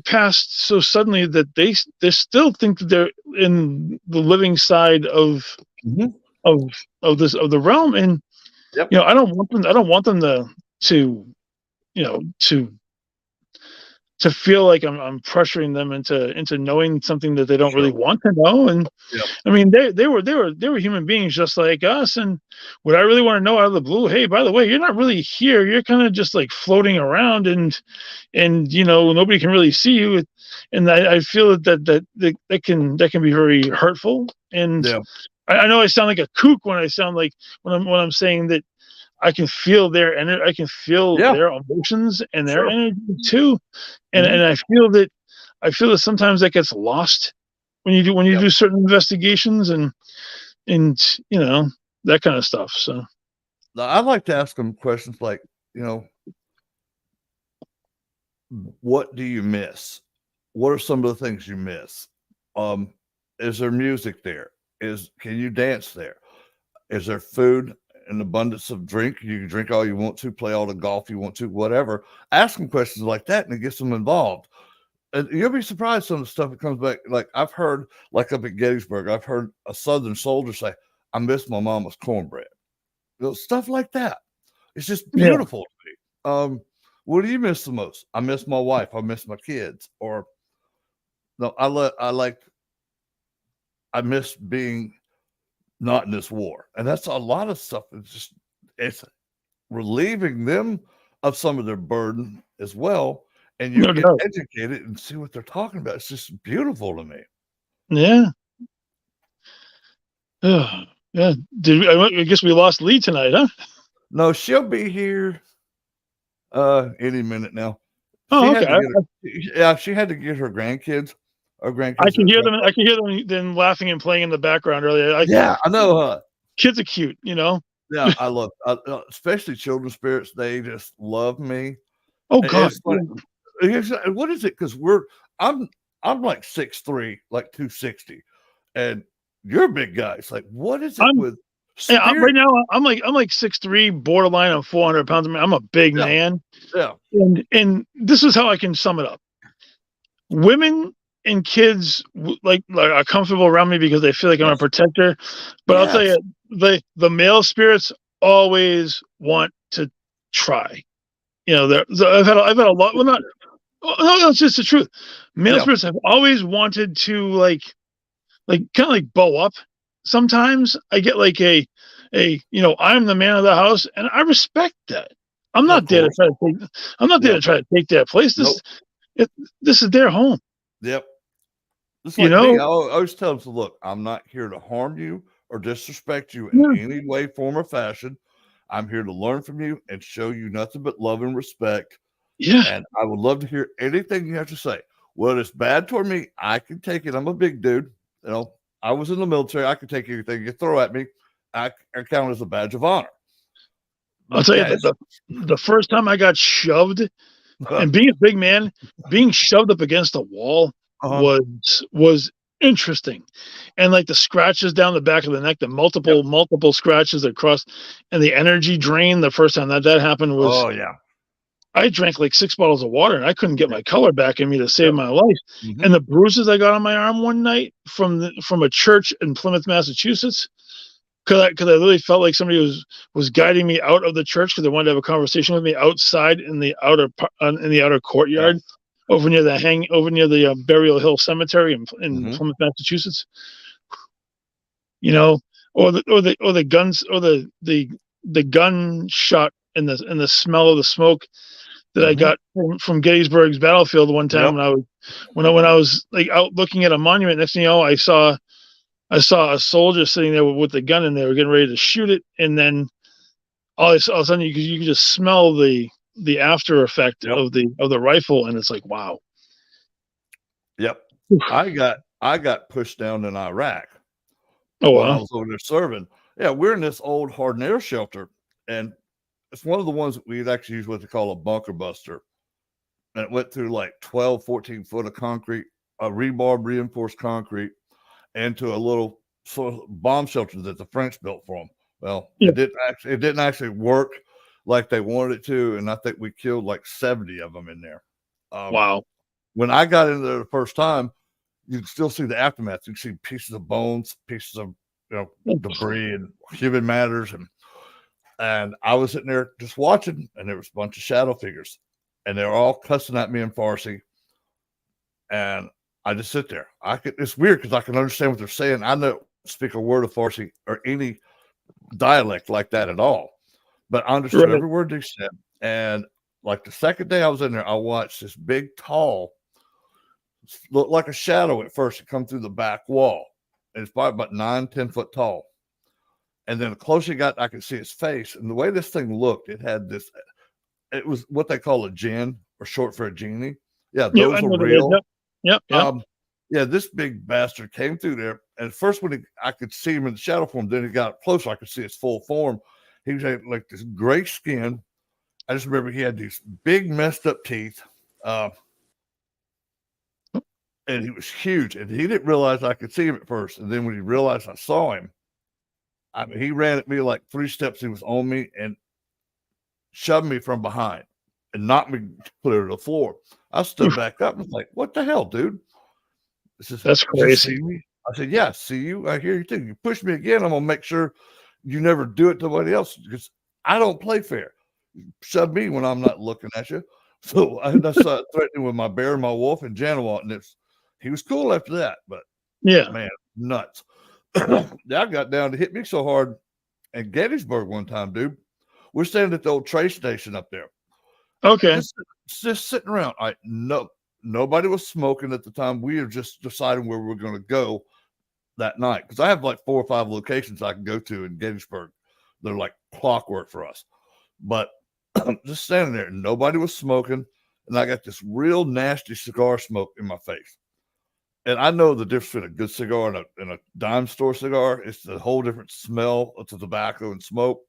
passed so suddenly that they still think that they're in the living side of the realm. And I don't want them to feel like I'm pressuring them into knowing something that they don't really want to know. And I mean, they were human beings just like us. And would I really want to know out of the blue, hey, by the way, you're not really here, you're kind of just like floating around, and nobody can really see you. And I feel that can be very hurtful. And I know I sound like a kook when I'm saying that I can feel their energy. I can feel their emotions and their energy too. And I feel that sometimes that gets lost when you do certain investigations and that kind of stuff. So I like to ask them questions like, what do you miss? What are some of the things you miss? Is there music there? Can you dance there? Is there food? An abundance of drink? You can drink all you want to, play all the golf you want to, whatever. Ask them questions like that, and it gets them involved. And you'll be surprised some of the stuff that comes back. Like I've heard, like up at Gettysburg, I've heard a Southern soldier say, "I miss my mama's cornbread." Stuff like that. It's just beautiful to me. What do you miss the most? I miss my wife. I miss my kids. Or no, I miss being not in this war. And that's a lot of stuff. It's relieving them of some of their burden as well. And you get educated and see what they're talking about. It's just beautiful to me. Yeah. Yeah. I guess we lost Lee tonight, huh? No, she'll be here any minute now. Oh, okay. She had to get her grandkids. I can hear them. I can hear them laughing and playing in the background earlier. I know. Kids are cute, Yeah, I love, especially children spirits. They just love me. Oh God! What is it? Because I'm like 6'3", like 260, and you're a big guy. It's like, what is it with? Right now, I'm like 6'3", borderline on 400 pounds. I'm a big man. Yeah. And this is how I can sum it up. Women and kids like are comfortable around me because they feel like I'm a Yes. protector. But I'll tell Yes. you, the male spirits always want to try. You know, I've had a lot. Well, not. No, it's just the truth. Male Yeah. spirits have always wanted to kind of like bow up. Sometimes I get like I'm the man of the house, and I respect that. I'm Of not there to course. try to take. I'm not there Yep. to try to take their place. Nope. This is their home. Yep. Just You like me, know. I always tell them, look, I'm not here to harm you or disrespect you in Yeah. any way, form, or fashion. I'm here to learn from you and show you nothing but love and respect. Yeah. And I would love to hear anything you have to say. Whether it's bad toward me, I can take it. I'm a big dude. You know, I was in the military. I can take anything you throw at me. I count as a badge of honor. I'll But tell you yeah, the first time I got shoved, and being a big man, being shoved up against a wall uh-huh. was interesting. And like the scratches down the back of the neck, the multiple scratches across, and the energy drain the first time that happened was Oh yeah. I drank like 6 bottles of water and I couldn't get my color back in me to save Yep. my life. Mm-hmm. And the bruises I got on my arm one night from a church in Plymouth, Massachusetts, because I really felt like somebody was guiding me out of the church because they wanted to have a conversation with me outside in the outer courtyard over near the Burial Hill Cemetery in Mm-hmm. Plymouth, Massachusetts. You know, or the guns or the gunshot and the smell of the smoke that I Mm-hmm. got from Gettysburg's battlefield one time Yep. when I was like out looking at a monument. Next thing you know, I saw a soldier sitting there with the gun and they were getting ready to shoot it, and then all of a sudden you could just smell the after effect Yep. of the rifle, and it's like, wow. Yep. I got pushed down in Iraq when I was over there serving. Yeah, we're in this old hardened air shelter, and it's one of the ones that we'd actually use what they call a bunker buster. And it went through like 12, 14 foot of concrete, a rebar reinforced concrete, into a little sort of bomb shelter that the French built for them. Well, it didn't actually work like they wanted it to, and I think we killed like 70 of them in there. Wow. When I got in there the first time, you can still see the aftermath. You can see pieces of bones, pieces of debris and human matters, and I was sitting there just watching, and there was a bunch of shadow figures, and they were all cussing at me in Farsi, and I just sit there. It's weird because I can understand what they're saying. I don't speak a word of Farsi or any dialect like that at all, but I understood every word they said. And like the second day I was in there, I watched this big, tall, looked like a shadow at first to come through the back wall. And it's probably about 9-10 foot tall. And then the closer you got, I could see his face. And the way this thing looked, it was what they call a jinn, or short for a genie. Yeah, those are real. Yep. Yeah, this big bastard came through there. And at first, I could see him in the shadow form, then he got closer, I could see his full form. He was like this gray skin. I just remember he had these big, messed up teeth. And he was huge. And he didn't realize I could see him at first. And then when he realized I saw him, he ran at me like 3 steps. He was on me and shoved me from behind and knocked me clear to the floor. I stood back up and was like, what the hell, dude? That's crazy. See me? I said, yeah, see you. I hear you too. You push me again, I'm going to make sure you never do it to somebody else because I don't play fair. You shove me when I'm not looking at you. So I started threatening with my bear, my wolf, and Janawat, and he was cool after that. But man, nuts. I got down to hit me so hard at Gettysburg one time, dude. We're standing at the old train station up there. Okay. Just sitting around. Nobody was smoking at the time. We were just deciding where we were going to go that night. Because I have like 4 or 5 locations I can go to in Gettysburg. They're like clockwork for us. But just standing there, and nobody was smoking. And I got this real nasty cigar smoke in my face. And I know the difference between a good cigar and a dime store cigar. It's a whole different smell of the tobacco and smoke.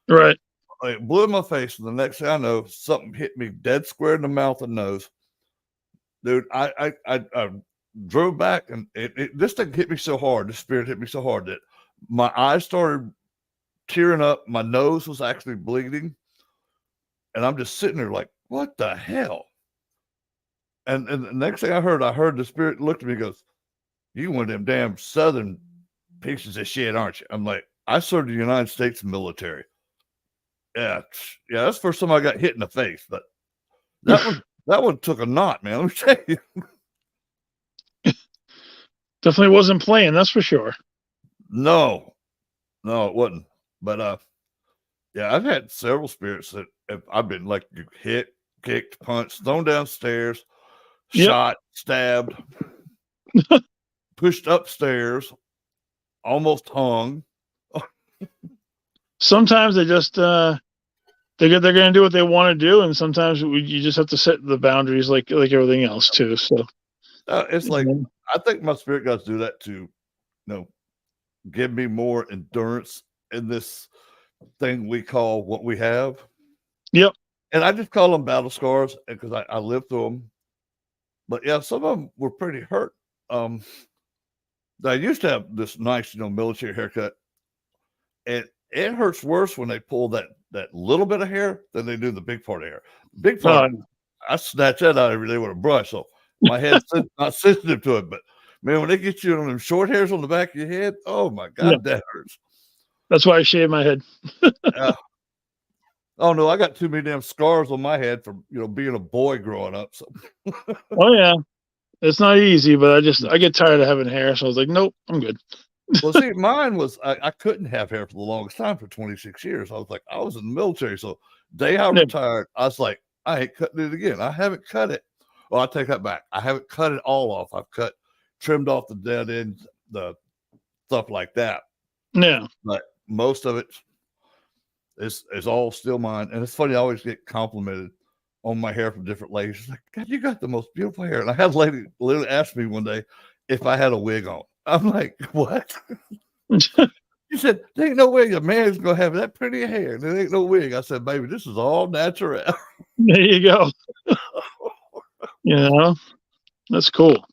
Right. It blew in my face. And the next thing I know, something hit me dead square in the mouth and nose. Dude, I drove back, and this thing hit me so hard. The spirit hit me so hard that my eyes started tearing up. My nose was actually bleeding. And I'm just sitting there like, what the hell? And the next thing I heard the spirit looked at me and goes, "You one of them damn Southern pieces of shit, aren't you?" I'm like, "I served the United States military." Yeah, yeah, that's the first time I got hit in the face, but that one took a knot, man. Let me tell you. Definitely wasn't playing, that's for sure. No, it wasn't. But yeah, I've had several spirits that I've been like hit, kicked, punched, thrown downstairs, shot, stabbed, pushed upstairs, almost hung. Sometimes they just they're going to do what they want to do, and sometimes you just have to set the boundaries like everything else too. So It's like I think my spirit guides do that to, give me more endurance in this thing we call what we have. Yep. And I just call them battle scars because I lived through them. But yeah, some of them were pretty hurt. I used to have this nice, military haircut, and it hurts worse when they pull that little bit of hair than they do the big part of hair. Big part, I snatch that out every day with a brush, so my head's not sensitive to it. But man, when they get you on them short hairs on the back of your head, oh my God, that hurts. That's why I shave my head. Oh no, I got too many damn scars on my head from being a boy growing up. So. Oh yeah, it's not easy, but I get tired of having hair, so I was like, nope, I'm good. Well, see, mine was I couldn't have hair for the longest time for 26 years. I was like, I was in the military, so day I retired, I was like, I ain't cutting it again. I haven't cut it. Well, I take that back. I haven't cut it all off. I've trimmed off the dead ends, the stuff like that. Yeah, but most of it is all still mine. And it's funny, I always get complimented on my hair from different ladies. She's like, God, you got the most beautiful hair. And I had a lady literally ask me one day if I had a wig on. I'm like, what? She said, there ain't no way a man's gonna have that pretty hair. There ain't no wig. I said, baby, this is all natural. There you go. That's cool.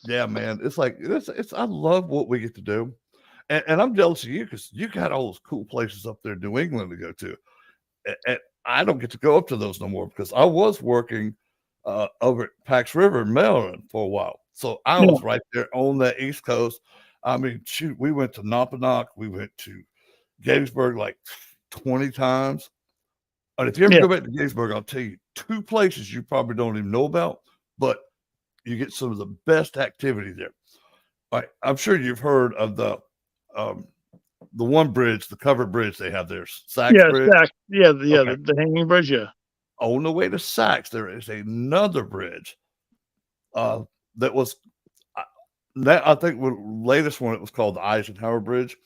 Yeah, man. It's like it's I love what we get to do. And I'm jealous of you because you got all those cool places up there in New England to go to. And I don't get to go up to those no more because I was working over at Pax River in Maryland for a while. So I was right there on that East Coast. I mean, shoot, we went to Napanoch. We went to Gettysburg like 20 times. And if you ever go back to Gettysburg, I'll tell you 2 places you probably don't even know about, but you get some of the best activity there. All right, I'm sure you've heard of the one bridge, the covered bridge they have there, Sachs Bridge. Sachs. The hanging bridge. Yeah. On the way to Sachs, there is another bridge that was that I think the latest one. It was called the Eisenhower Bridge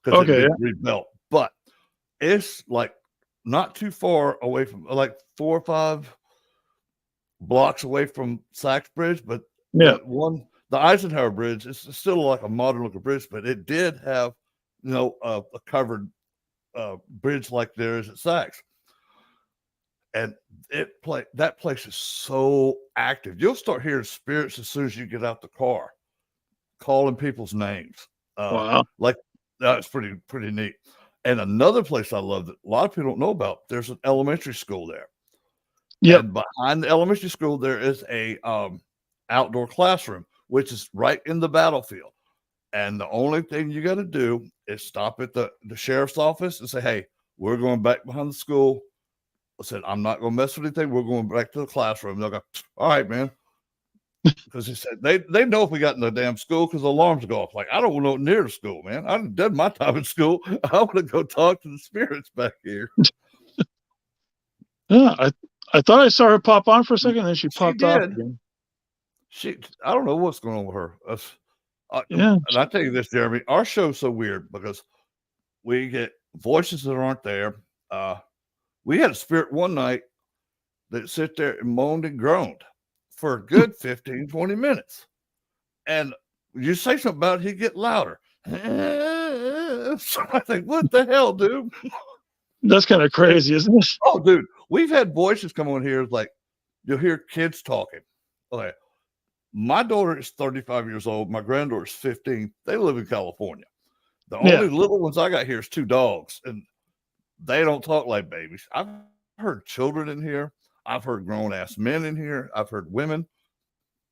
because it been rebuilt, but it's like not too far away from, like 4 or 5 blocks away from Sachs Bridge. But the Eisenhower Bridge is still like a modern looking bridge, but it did have a covered bridge like there is at Sachs. And that place is so active. You'll start hearing spirits as soon as you get out the car, calling people's names. Wow. Like that's pretty neat. And another place I love that a lot of people don't know about, there's an elementary school there. Yeah. And behind the elementary school, there is a outdoor classroom, which is right in the battlefield. And the only thing you got to do is stop at the sheriff's office and say, hey, we're going back behind the school. I said, I'm not going to mess with anything. We're going back to the classroom. They'll go, all right, man. Because he said they know if we got in the damn school because the alarms go off. Like, I don't want to go near the school, man. I've done my time in school. I want to go talk to the spirits back here. Yeah, I thought I saw her pop on for a second, and then she popped off again. I don't know what's going on with her. And I tell you this, Jeremy, our show's so weird because we get voices that aren't there. We had a spirit one night that sit there and moaned and groaned for a good 15, 20 minutes. And you say something about it, he'd get louder. So I think, what the hell, dude? That's kind of crazy, isn't it? Oh, dude, we've had voices come on here like you'll hear kids talking. Okay. My daughter is 35 years old. My granddaughter is 15. They live in California. The only little ones I got here is 2 dogs, and they don't talk like babies. I've heard children in here. I've heard grown-ass men in here. I've heard women.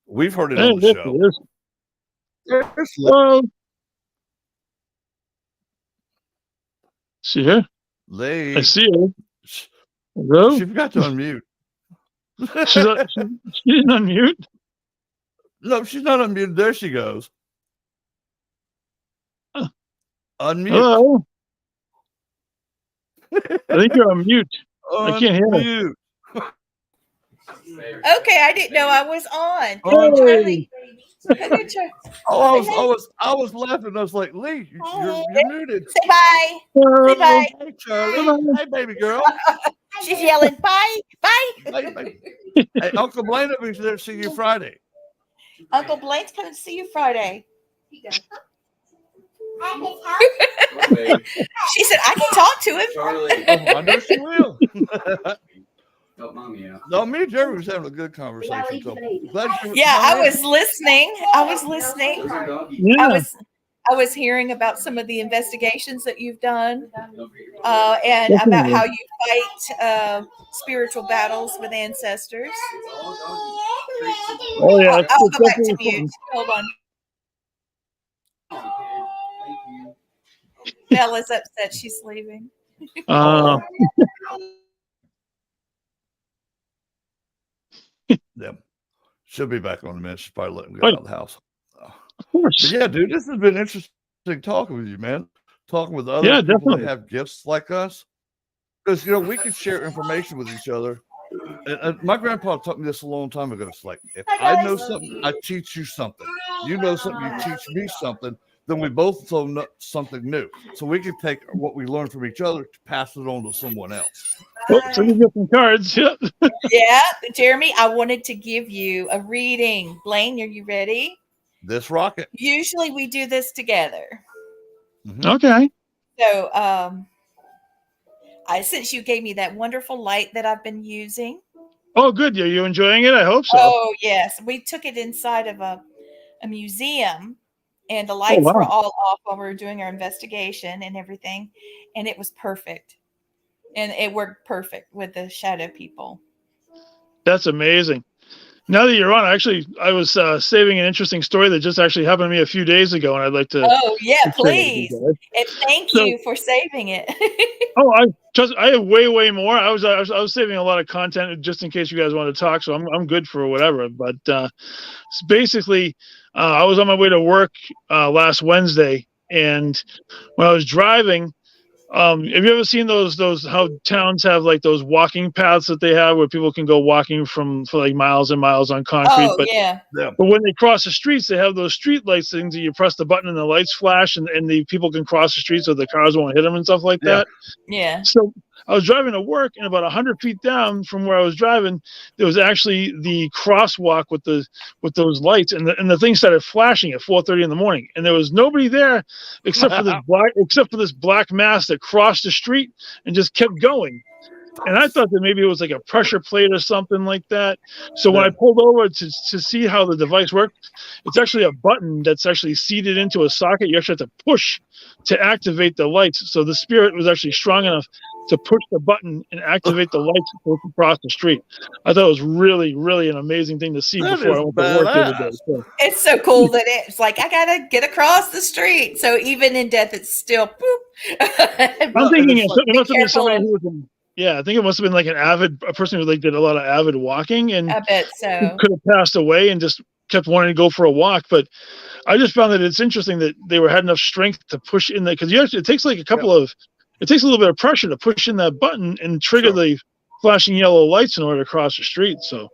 We've heard it Hey, on the there show. she is. There's Hello. See her? Lee. I see her. She Hello. forgot to unmute. She didn't unmute. No, she's not unmuted. There she goes. Unmute. Hello. I think you're on mute. I can't hear her. Okay, I didn't know I was on. Oh, Charlie. I was laughing. I was like, Lee, you're muted. Say bye. Hello. Say bye. Hey, Charlie. Hello. Hey, baby girl. She's yelling bye. Bye. Hey, Uncle Blaine will be there to see you Friday. Uncle Blaine's coming to see you Friday. She said I can talk to him. Charlie. I know she will. Help mommy out. No, me and Jeremy was having a good conversation. So glad you Yeah, I was listening. Yeah. I was hearing about some of the investigations that you've done, and about how you fight spiritual battles with ancestors. Oh yeah. I'll go back to mute. Hold on. Bella's upset she's leaving. Yeah. She'll be back on in a minute. She's probably letting me get out of the house. Of course. But yeah, dude, this has been interesting talking with you, man. Talking with other people definitely. that have gifts like us. Because, we can share information with each other. And my grandpa taught me this a long time ago. It's like, if I know something, I teach you something. You know something, you teach me something. Then we both know something new. So we can take what we learn from each other to pass it on to someone else. Oh, so you get some cards. Yeah. Yeah, Jeremy, I wanted to give you a reading. Blaine, are you ready? This rocket. Usually we do this together. Mm-hmm. Okay. So, since you gave me that wonderful light that I've been using. Oh, good. Are you enjoying it? I hope so. Oh, yes. We took it inside of a museum, and the lights were all off while we were doing our investigation and everything. And it was perfect. And it worked perfect with the shadow people. That's amazing. Now that you're on, I was saving an interesting story that just actually happened to me a few days ago, and I'd like to. Oh yeah, please, and thank you for saving it. I have way more. I was saving a lot of content just in case you guys want to talk, so I'm good for whatever. But basically, I was on my way to work last Wednesday, and when I was driving. Have you ever seen those how towns have like those walking paths that they have where people can go walking for like miles and miles on concrete? Oh, yeah. But when they cross the streets, they have those street lights things that you press the button and the lights flash and the people can cross the street so the cars won't hit them and stuff like that. Yeah. So I was driving to work, and about 100 feet down from where I was driving, there was actually the crosswalk with those lights, and the thing started flashing at 4:30 in the morning, and there was nobody there except for this black mass that crossed the street and just kept going. And I thought that maybe it was like a pressure plate or something like that. So when I pulled over to see how the device worked, it's actually a button that's actually seated into a socket. You actually have to push to activate the lights. So the spirit was actually strong enough to push the button and activate the lights across the street. I thought it was really, really an amazing thing to see before I went to work the other day. So. It's so cool that it's like, I got to get across the street. So even in death, it's still poop. I'm thinking it must have been somebody who was I think it must have been like a person who like did a lot of avid walking and I bet so. Could have passed away and just kept wanting to go for a walk. But I just found that it's interesting that they had enough strength to push in there because it takes like it takes a little bit of pressure to push in that button and trigger the flashing yellow lights in order to cross the street. So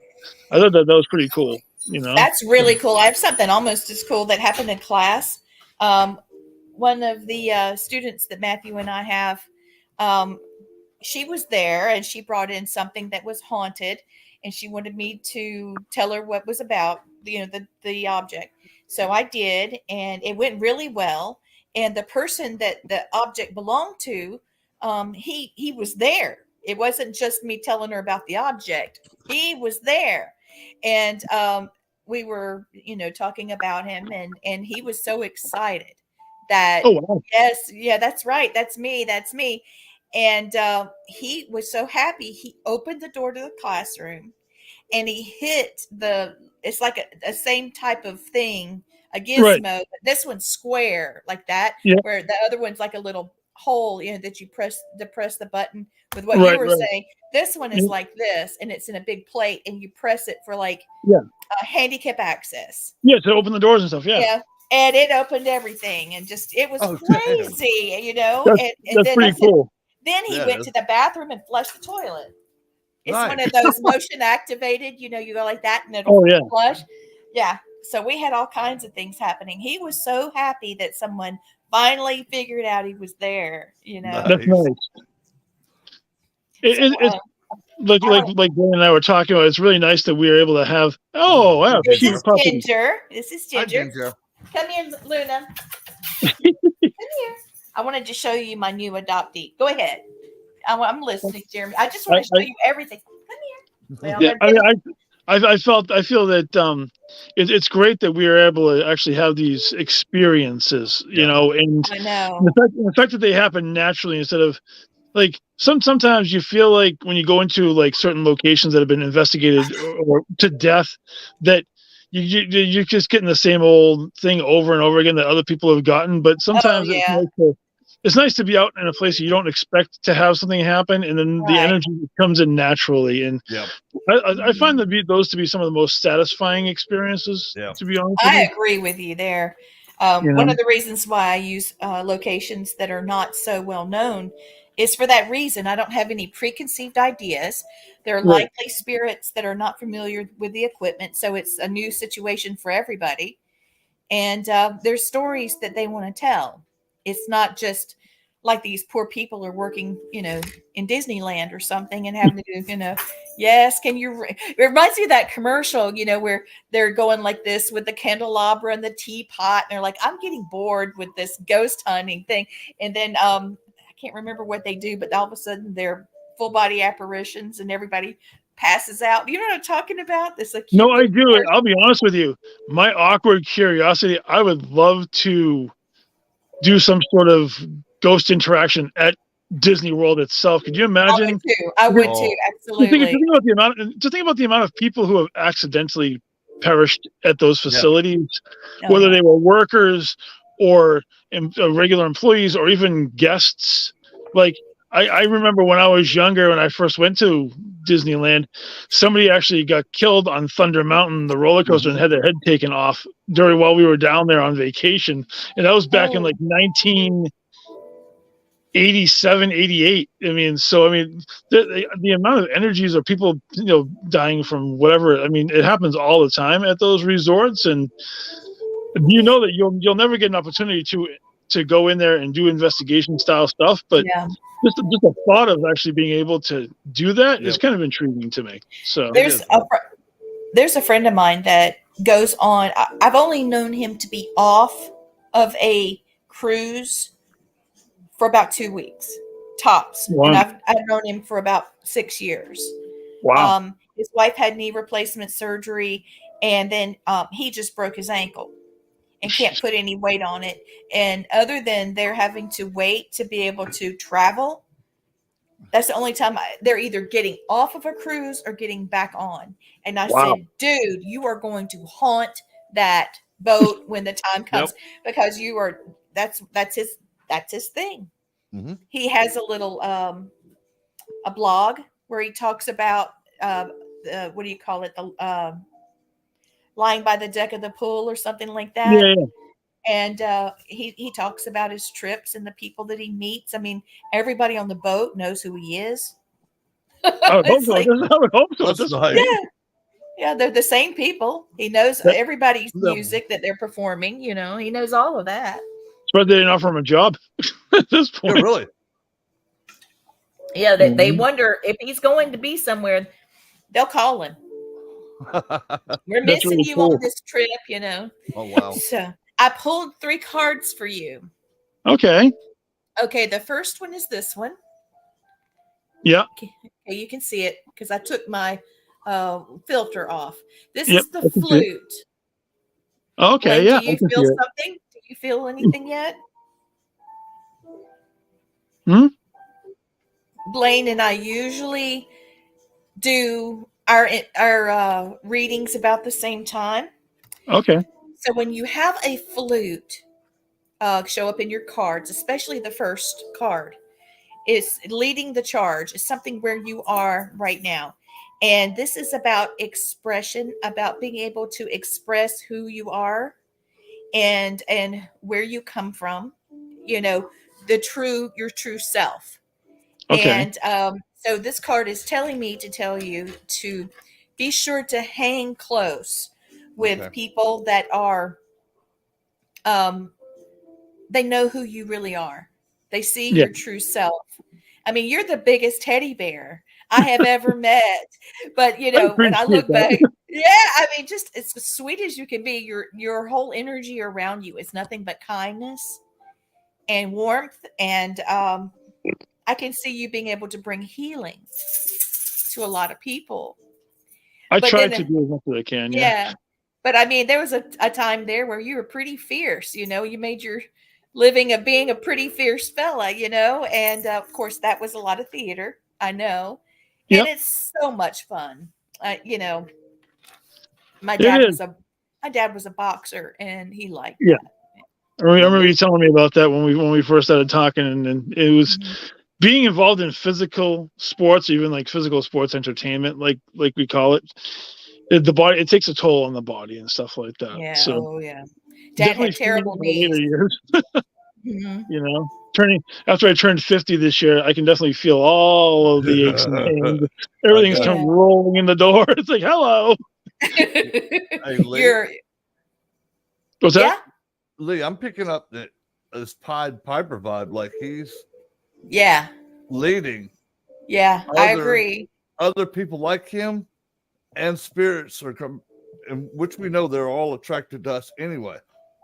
I thought that was pretty cool. That's really cool. I have something almost as cool that happened in class. One of the students that Matthew and I have, she was there and she brought in something that was haunted, and she wanted me to tell her what was about, the object. So I did, and it went really well. And the person that the object belonged to, he was there. It wasn't just me telling her about the object. He was there. And we were, talking about him, and he was so excited that, oh, wow. Yes, yeah, that's right. That's me. And he was so happy. He opened the door to the classroom, and he hit it's like a same type of thing, a Right. gizmo, but this one's square like that, Yeah. where the other one's like a little hole, that you press the button with what you Right. were Right. saying. This one is Yeah. like this, and it's in a big plate, and you press it for like Yeah. handicap access. Yeah. To open the doors and stuff. Yeah. Yeah. And it opened everything, and just it was Oh, crazy, and That's then pretty cool. then he Yeah, it went is. to the bathroom and flushed the toilet. It's one Nice. of those motion activated, you go like that and it'll Oh yeah. flush. Yeah. So we had all kinds of things happening. He was so happy that someone finally figured out he was there, That's Nice. nice. It's like Blaine and I were talking about. It's really nice that we were able to have. Oh wow, This cute is puppy. Ginger. This is Hi, Ginger. Ginger. Come here, Luna. Come here. I wanted to show you my new adoptee. Go ahead. I'm listening, Jeremy. I just want to show you everything. Come here. Well, Yeah, I feel that it's great that we are able to actually have these experiences, Yeah. and I know. the fact that they happen naturally instead of like sometimes you feel like when you go into like certain locations that have been investigated or to death that you're just getting the same old thing over and over again that other people have gotten. But sometimes yeah. it's nice to be out in a place you don't expect to have something happen, and then the Right. energy comes in naturally. And Yeah. I find those to be some of the most satisfying experiences. Yeah. To be honest with I you. agree with you there. You One know? of the reasons why I use locations that are not so well known is for that reason. I don't have any preconceived ideas. There are Right. likely spirits that are not familiar with the equipment, so it's a new situation for everybody. And there's stories that they want to tell. It's not just like these poor people are working, in Disneyland or something and having to do, yes, can you? It reminds me of that commercial, where they're going like this with the candelabra and the teapot, and they're like, I'm getting bored with this ghost hunting thing. And then I can't remember what they do, but all of a sudden they're full body apparitions and everybody passes out. You know what I'm talking about? This like No, I do. I'll be honest with you. My awkward curiosity, I would love to do some sort of ghost interaction at Disney World itself. Could you imagine? I would Oh. too. Absolutely. To think about the amount of people who have accidentally perished at those facilities, whether they were workers or regular employees or even guests. Like I remember when I was younger, when I first went to Disneyland, somebody actually got killed on Thunder Mountain, the roller coaster, and had their head taken off while we were down there on vacation. And that was back in like 1987, 88. The amount of energies of people, dying from whatever. It happens all the time at those resorts. And you know that you'll never get an opportunity to go in there and do investigation style stuff, but just the thought of actually being able to do that is kind of intriguing to me. So there's a friend of mine that goes on. I've only known him to be off of a cruise for about 2 weeks tops. Wow. And I've known him for about 6 years. Wow. His wife had knee replacement surgery, and then he just broke his ankle and can't put any weight on it. And other than they're having to wait to be able to travel, that's the only time they're either getting off of a cruise or getting back on. And I said, dude, you are going to haunt that boat when the time comes because that's his thing. Mm-hmm. He has a little a blog where he talks about what do you call it, the lying by the deck of the pool or something like that. Yeah. And he talks about his trips and the people that he meets. Everybody on the boat knows who he is. I would hope so. That's nice. Yeah, they're the same people. He knows everybody's music that they're performing. He knows all of that. It's why they didn't offer him a job at this point. Yeah, really? Yeah, they wonder if he's going to be somewhere. They'll call him. We're missing really you cool. on this trip, Oh, wow. So I pulled 3 cards for you. Okay. Okay, the first one is this one. Yeah. Okay, you can see it because I took my filter off. This Yep, is the I can see it. flute. Okay. Blaine, Yeah. do you feel something? Do you feel anything yet? Blaine and I usually do our readings about the same time. Okay. So when you have a flute show up in your cards, especially the first card, is leading the charge. Is something where you are right now. And this is about expression, about being able to express who you are and where you come from, your true self. Okay. And so this card is telling me to tell you to be sure to hang close with Okay. people that are they know who you really are. They see Yeah. your true self. I mean, you're the biggest teddy bear I have ever met. But I when I appreciate look that. back, yeah, I mean, just as sweet as you can be. Your whole energy around you is nothing but kindness and warmth, and I can see you being able to bring healing to a lot of people. I But try to then, do as much as I can. Yeah. yeah, but I mean, there was a time there where you were pretty fierce. You made your living of being a pretty fierce fella. And of course, that was a lot of theater. I know, and Yep. it's so much fun. My It dad is. was a my dad was a boxer, and he liked Yeah. that. I remember you telling me about that when we first started talking, and it was being involved in physical sports, even like physical sports entertainment, like we call it. The body, it takes a toll on the body and stuff like that. Yeah. So Oh, yeah. Dad definitely had terrible in the later knees. years, Mhm. after I turned 50 this year, I can definitely feel all of the aches and pains. I Everything's got come Yeah. rolling in the door. It's like, hello. Hey, Lee, You're What's that? yeah. Lee, I'm picking up that this Pied Piper vibe, like he's Yeah. leading Yeah. I other agree. other people like him, and spirits are come, and which we know they're all attracted to us anyway.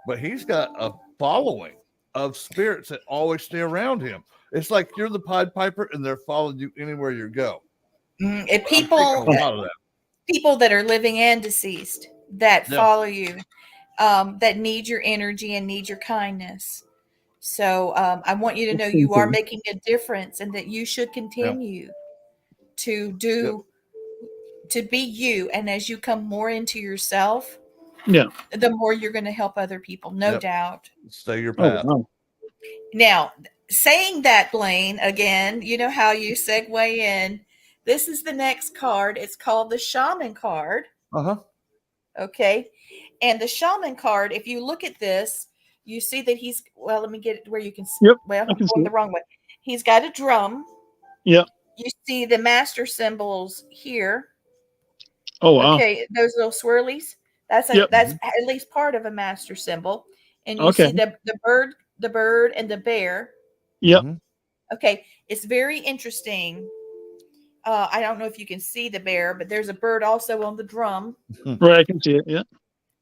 But he's got a following of spirits that always stay around him. It's like you're the Pied Piper, and they're following you anywhere you go. And I'm taking people a lot of that. people that are living and deceased that Yeah. follow you, that need your energy and need your kindness. So I want you to know you are making a difference, and that you should continue to do to be you. And as you come more into yourself, Yeah. the more you're going to help other people, no Yep. doubt. Stay your Oh, path. wow. Now, saying that, Blaine, again, you know how you segue in. This is the next card. It's called the Shaman card. Uh-huh. Okay. And the Shaman card, if you look at this, you see that let me get it where you can see. Yep, Well, I I'm can see going it. the wrong way. He's got a drum. Yep. You see the master symbols here. Oh, wow. Okay, those little swirlies. That's Yep. at least part of a master symbol. And you Okay. see the bird and the bear. Yep. Mhm. Okay, it's very interesting. I don't know if you can see the bear, but there's a bird also on the drum. Right, I can see it. Yeah.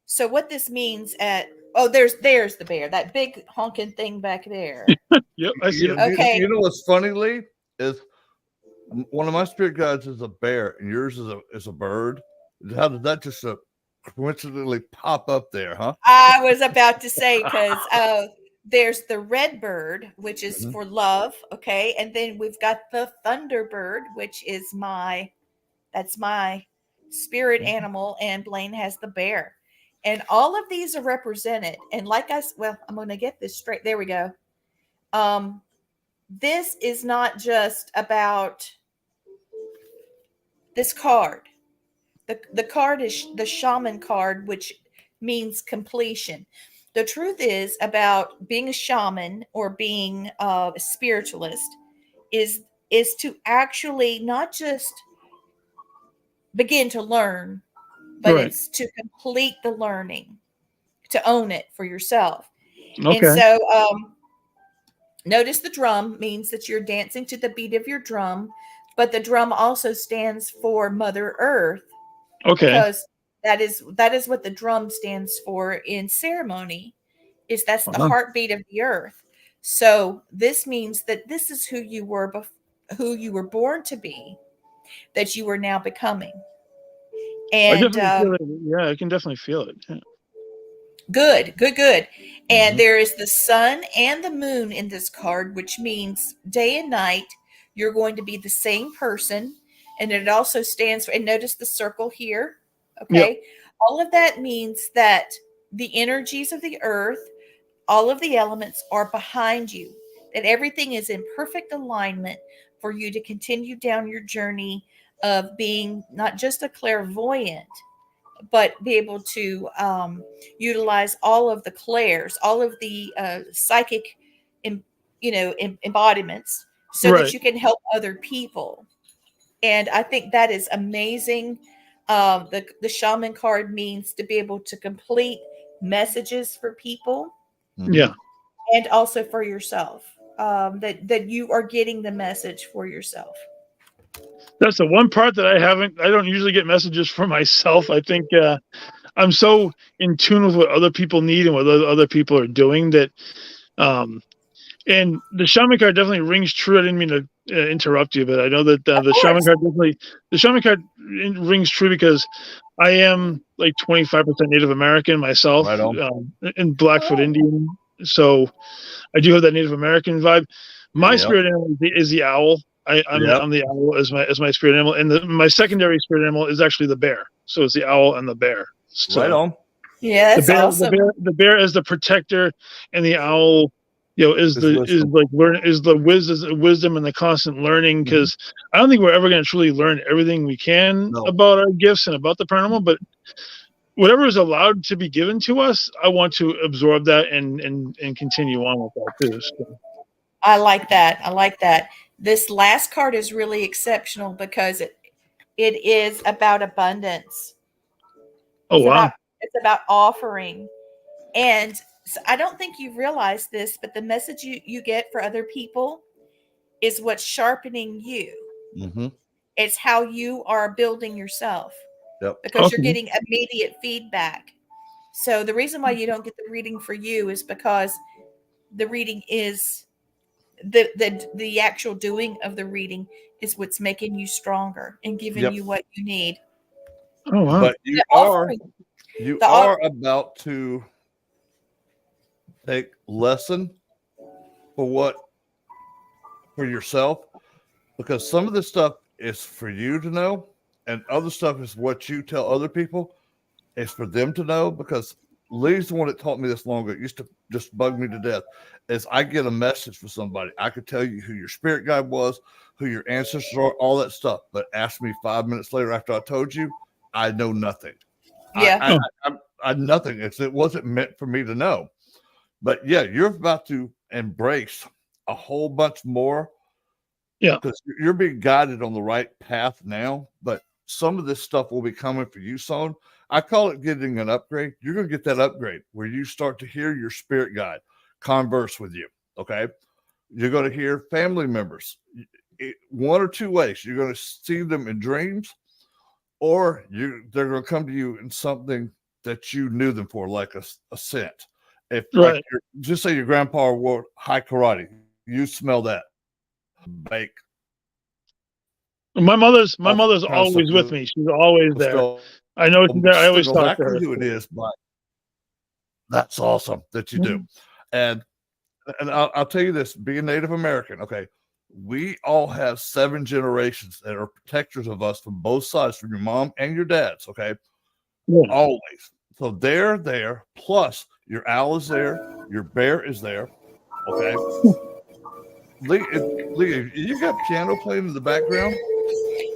So what this means there's the bear, that big honking thing back there. Yep, I see it. Okay. You know what's funny, Lee? Is one of my spirit guides is a bear, and yours is a bird. How did that just coincidentally pop up there, huh? I was about to say, because there's the red bird, which is Mhm. for love, okay, and then we've got the thunderbird, which is that's my spirit animal, and Blaine has the bear, and all of these are represented. And I'm going to get this straight. There we go. This is not just about this card. The card is the Shaman card, which means completion. The truth is about being a shaman or being a spiritualist is to actually not just begin to learn, but Right. it's to complete the learning, to own it for yourself. Okay. And so notice the drum means that you're dancing to the beat of your drum, but the drum also stands for Mother Earth. Okay. Because that is what the drum stands for in ceremony. That's the heartbeat of the earth. So this means that this is who you were born to be, that you are now becoming. I And definitely feel it. Yeah, I can definitely feel it. Yeah. good. And Mhm. there is the sun and the moon in this card, which means day and night you're going to be the same person. And it also stands for, and notice the circle here. Okay. All of that means that the energies of the earth, all of the elements are behind you, that everything is in perfect alignment for you to continue down your journey of being not just a clairvoyant, but be able to utilize all of the clairs, all of the psychic, embodiments, so that you can help other people. And I think that is amazing. The shaman card means to be able to complete messages for people, Yeah. and also for yourself. That you are getting the message for yourself. That's the one part that I don't usually get messages for myself. I think I'm so in tune with what other people need and what other people are doing that, and the shaman card definitely rings true. I didn't mean to interrupt you, but I know that the shaman card rings true because I am like 25% Native American myself, Right on. and Blackfoot Indian. So I do have that Native American vibe. My spirit animal is the owl. I'm the owl as my spirit animal, and my secondary spirit animal is actually the bear. So it's the owl and the bear. So Right on. Yeah, that's awesome. The bear is the protector, and the owl, is the wisdom and the constant learning. Because I don't think we're ever going to truly learn everything we can about our gifts and about the paranormal, but whatever is allowed to be given to us, I want to absorb that and continue on with that too. So. I like that. This last card is really exceptional because it is about abundance. It's about offering. And so I don't think you realize this, but the message you get for other people is what's sharpening you. Mm-hmm. It's how you are building yourself. Yep. Because you're getting immediate feedback. So the reason why you don't get the reading for you is because the reading is the actual doing of the reading is what's making you stronger and giving you what you need. Oh wow! But you are about to take lesson for yourself, because some of this stuff is for you to know, and other stuff is what you tell other people. It's for them to know, because Lee's the one that taught me this longer. It used to just bug me to death. Is I get a message for somebody, I could tell you who your spirit guide was, who your ancestors are, all that stuff. But ask me 5 minutes later after I told you, I know nothing. Yeah, I nothing. It wasn't meant for me to know. But yeah, you're about to embrace a whole bunch more. Yeah, because you're being guided on the right path now. But some of this stuff will be coming for you soon. I call it getting an upgrade. You're going to get that upgrade where you start to hear your spirit guide converse with you. Okay. You're going to hear family members one or two ways. You're going to see them in dreams, or they're going to come to you in something that you knew them for, like a scent. If like just say your grandpa wore high karate, you smell that bake. My mother's always with me. She's always there. I know she's there. I always talk to her. Who it is, but that's awesome that you do. And I'll tell you this: being Native American, okay, we all have 7 generations that are protectors of us from both sides, from your mom and your dad's. Okay, always. So they're there. Plus, your owl is there. Your bear is there. Okay. Lee, you got piano playing in the background?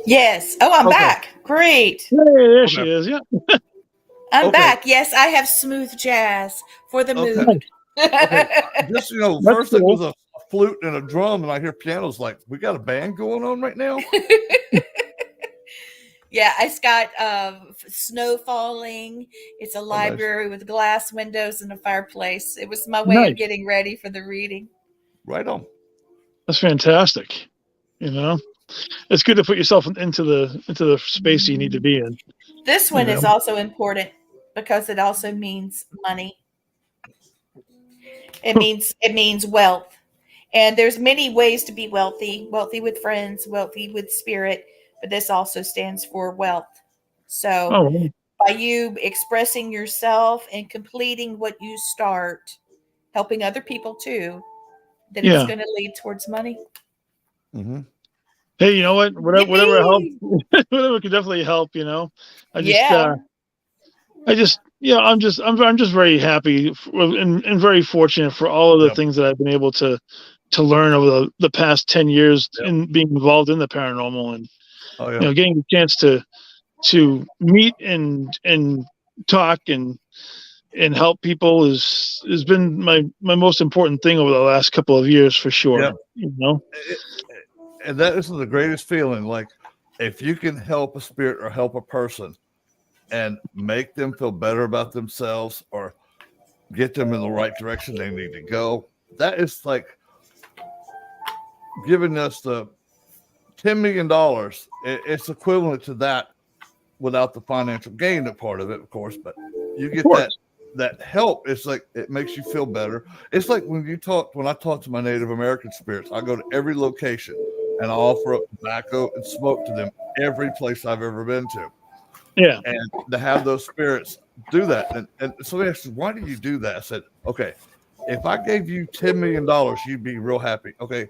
Yes. Oh, I'm back. Great. Hey, there she is. Yeah. I'm back. Yes, I have smooth jazz for the mood. Just, first it was a flute and a drum, and I hear pianos. Like, we got a band going on right now? Yeah, it's got snow falling. It's a library with glass windows and a fireplace. It was my way of getting ready for the reading. Right on. That's fantastic. It's good to put yourself into the space you need to be in. This one is also important because it also means money. It means wealth. And there's many ways to be wealthy with friends, wealthy with spirit, but this also stands for wealth. So by you expressing yourself and completing what you start, helping other people too, then it's going to lead towards money. Mm-hmm. Hey, you know what? Whatever helps, Yippee! whatever could definitely help. You know, I just, Yeah. I'm just very happy and very fortunate for all of the Yep. things that I've been able to learn over the past 10 years Yep. in being involved in the paranormal, and Oh yeah. getting the chance to meet and talk and help people has been my most important thing over the last couple of years for sure. Yep. You know, And that is the greatest feeling. Like if you can help a spirit or help a person and make them feel better about themselves or get them in the right direction they need to go, that is like giving us the $10 million. It's equivalent to that without the financial gain part of it, of course, but you get that help. It's like it makes you feel better. It's like when I talk to my Native American spirits, I go to every location and I offer up tobacco and smoke to them every place I've ever been to. yeah. And to have those spirits do that. And so they asked, why do you do that? I said, okay, if I gave you $10 million, you'd be real happy. Okay.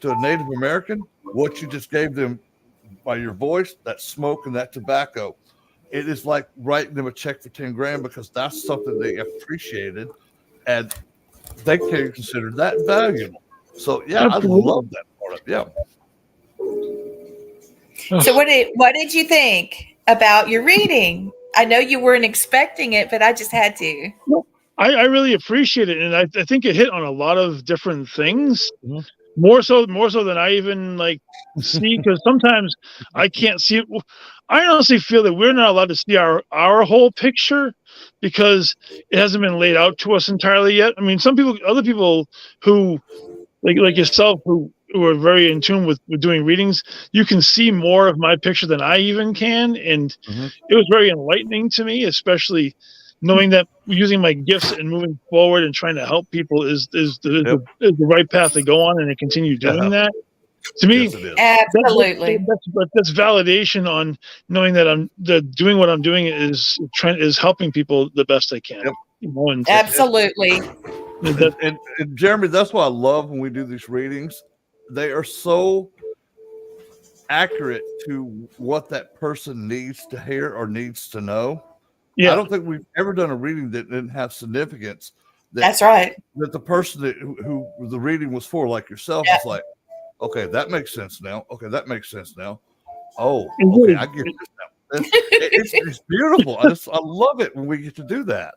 To a Native American, what you just gave them by your voice, that smoke and that tobacco, it is like writing them a check for 10 grand because that's something they appreciated and they can consider that valuable. So yeah, Absolutely. I love that part of it. Yeah. So what did you think about your reading? I know you weren't expecting it, but I just had to. I really appreciate it, and I think it hit on a lot of different things. Mhm. More so than I even like see, because sometimes I can't see it. I honestly feel that we're not allowed to see our whole picture because it hasn't been laid out to us entirely yet. I mean, other people who like yourself who are very in tune with doing readings, you can see more of my picture than I even can, and it was very enlightening to me, especially knowing that using my gifts and moving forward and trying to help people is the right path to go on, and to continue doing that. To me, Yes, it is. Absolutely. that's validation on knowing that doing what I'm doing is helping people the best I can. Yep. You know, and Absolutely. And Jeremy, that's what I love when we do these readings. They are so accurate to what that person needs to hear or needs to know. yeah, I don't think we've ever done a reading that didn't have significance. That's right. That the person who the reading was for, like yourself, is like, okay, that makes sense now. Okay, that makes sense now. Oh, okay, I get this now. It's beautiful. I love it when we get to do that.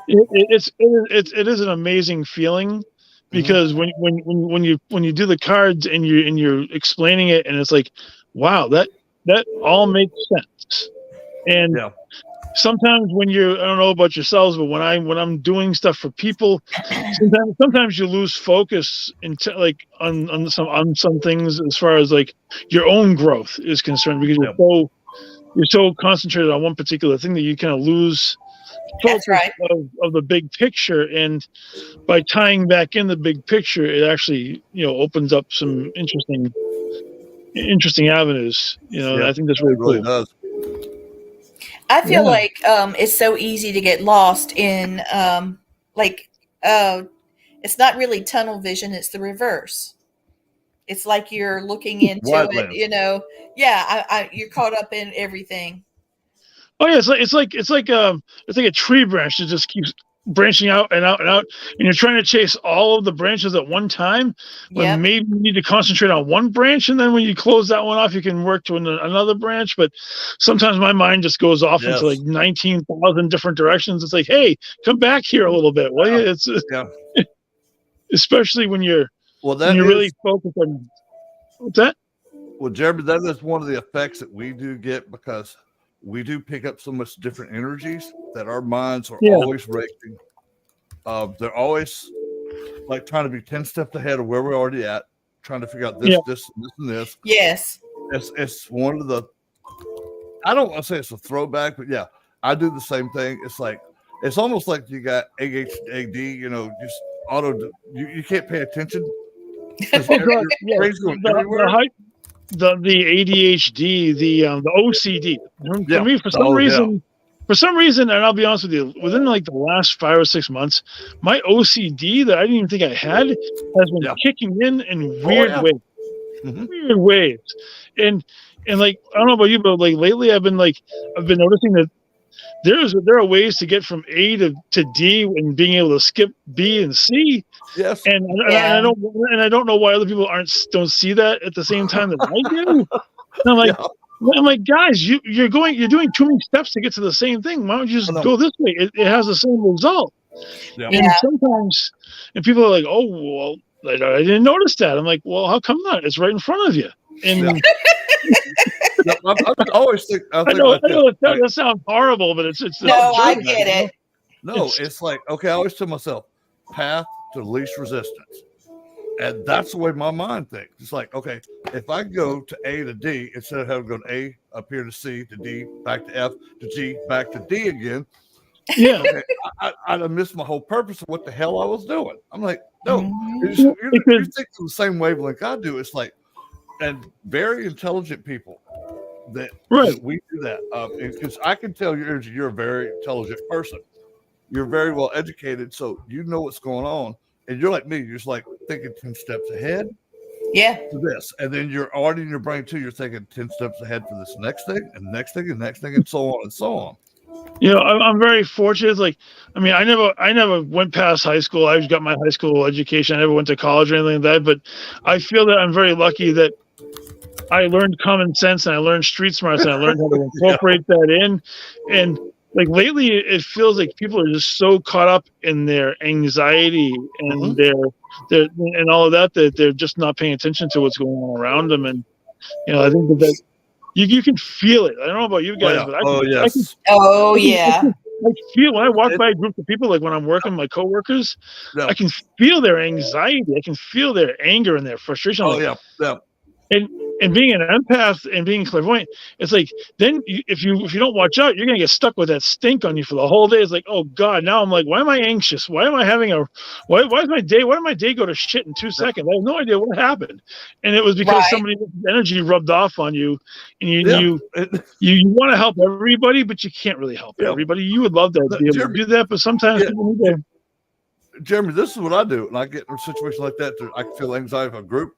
it is an amazing feeling, because when you do the cards and you're explaining it, and it's like, wow, that all makes sense. And sometimes when I don't know about yourselves, but when I'm doing stuff for people, sometimes you lose focus on some things as far as like your own growth is concerned, because you're so concentrated on one particular thing that you kind of lose focus of the big picture. And by tying back in the big picture, it actually opens up some interesting avenues. I think that's really cool. Does. I feel like it's so easy to get lost in it's not really tunnel vision, it's the reverse. It's like you're looking into it, you're caught up in everything. Oh yeah, it's like a tree branch that just keeps branching out and out and out, and you're trying to chase all of the branches at one time, when maybe you need to concentrate on one branch, and then when you close that one off, you can work to another branch. But sometimes my mind just goes off into like 19,000 different directions. It's like, hey, come back here a little bit, will you? It's especially when you're really focused on what's that. Well, Jeremy, that is one of the effects that we do get, because we do pick up so much different energies that our minds are always racing. They're always like trying to be 10 steps ahead of where we're already at, trying to figure out this, and this. Yes. It's one of the, I don't want to say it's a throwback, but yeah, I do the same thing. It's like, it's almost like you got ADHD, just you can't pay attention. The ADHD, the OCD. For me, for some reason, and I'll be honest with you, within like the last 5 or 6 months, my OCD that I didn't even think I had has been kicking in weird ways. weird ways. And like, I don't know about you, but like lately I've been noticing that there are ways to get from A to D and being able to skip B and C. Yes. And I don't know why other people don't see that at the same time that I do. And I'm like, guys, you're doing too many steps to get to the same thing. Why don't you just go this way? It has the same result. Yeah. And sometimes, and people are like, oh, well, I didn't notice that. I'm like, well, how come not? It's right in front of you. And I always think. I know that sounds horrible, but it's no, I get it. No, it's like, okay, I always tell myself, path to least resistance. And that's the way my mind thinks. It's like, okay, if I go to A to D, instead of having to go to A, up here to C, to D, back to F, to G, back to D again, okay, I'd have missed my whole purpose of what the hell I was doing. I'm like, no, you think the same wavelength I do. It's like, and very intelligent people that we do that. Because I can tell you're a very intelligent person. You're very well educated, so you know what's going on. And you're like me, you're just like thinking 10 steps ahead. Yeah. To this. And then you're already in your brain too. You're thinking 10 steps ahead for this next thing and next thing and next thing and so on and so on. You know, I'm very fortunate. Like, I mean, I never went past high school. I got my high school education. I never went to college or anything like that. But I feel that I'm very lucky that I learned common sense and I learned street smarts and I learned how to incorporate that in. And like lately, it feels like people are just so caught up in their anxiety and their and all of that they're just not paying attention to what's going on around them. And you know, I think that you can feel it. I don't know about you guys, but I feel when I walk by a group of people, like when I'm working with my coworkers, I can feel their anxiety. I can feel their anger and their frustration. And being an empath and being clairvoyant, it's like then if you don't watch out, you're gonna get stuck with that stink on you for the whole day. It's like, oh God, now I'm like, why am I anxious? Why am I having why did my day go to shit in 2 seconds? I have no idea what happened, and it was because somebody's energy rubbed off on you, and you want to help everybody, but you can't really help everybody. You would love to be able to do that, but sometimes people need to. Jeremy, this is what I do, and I get in a situation like that. I can feel anxiety of a group.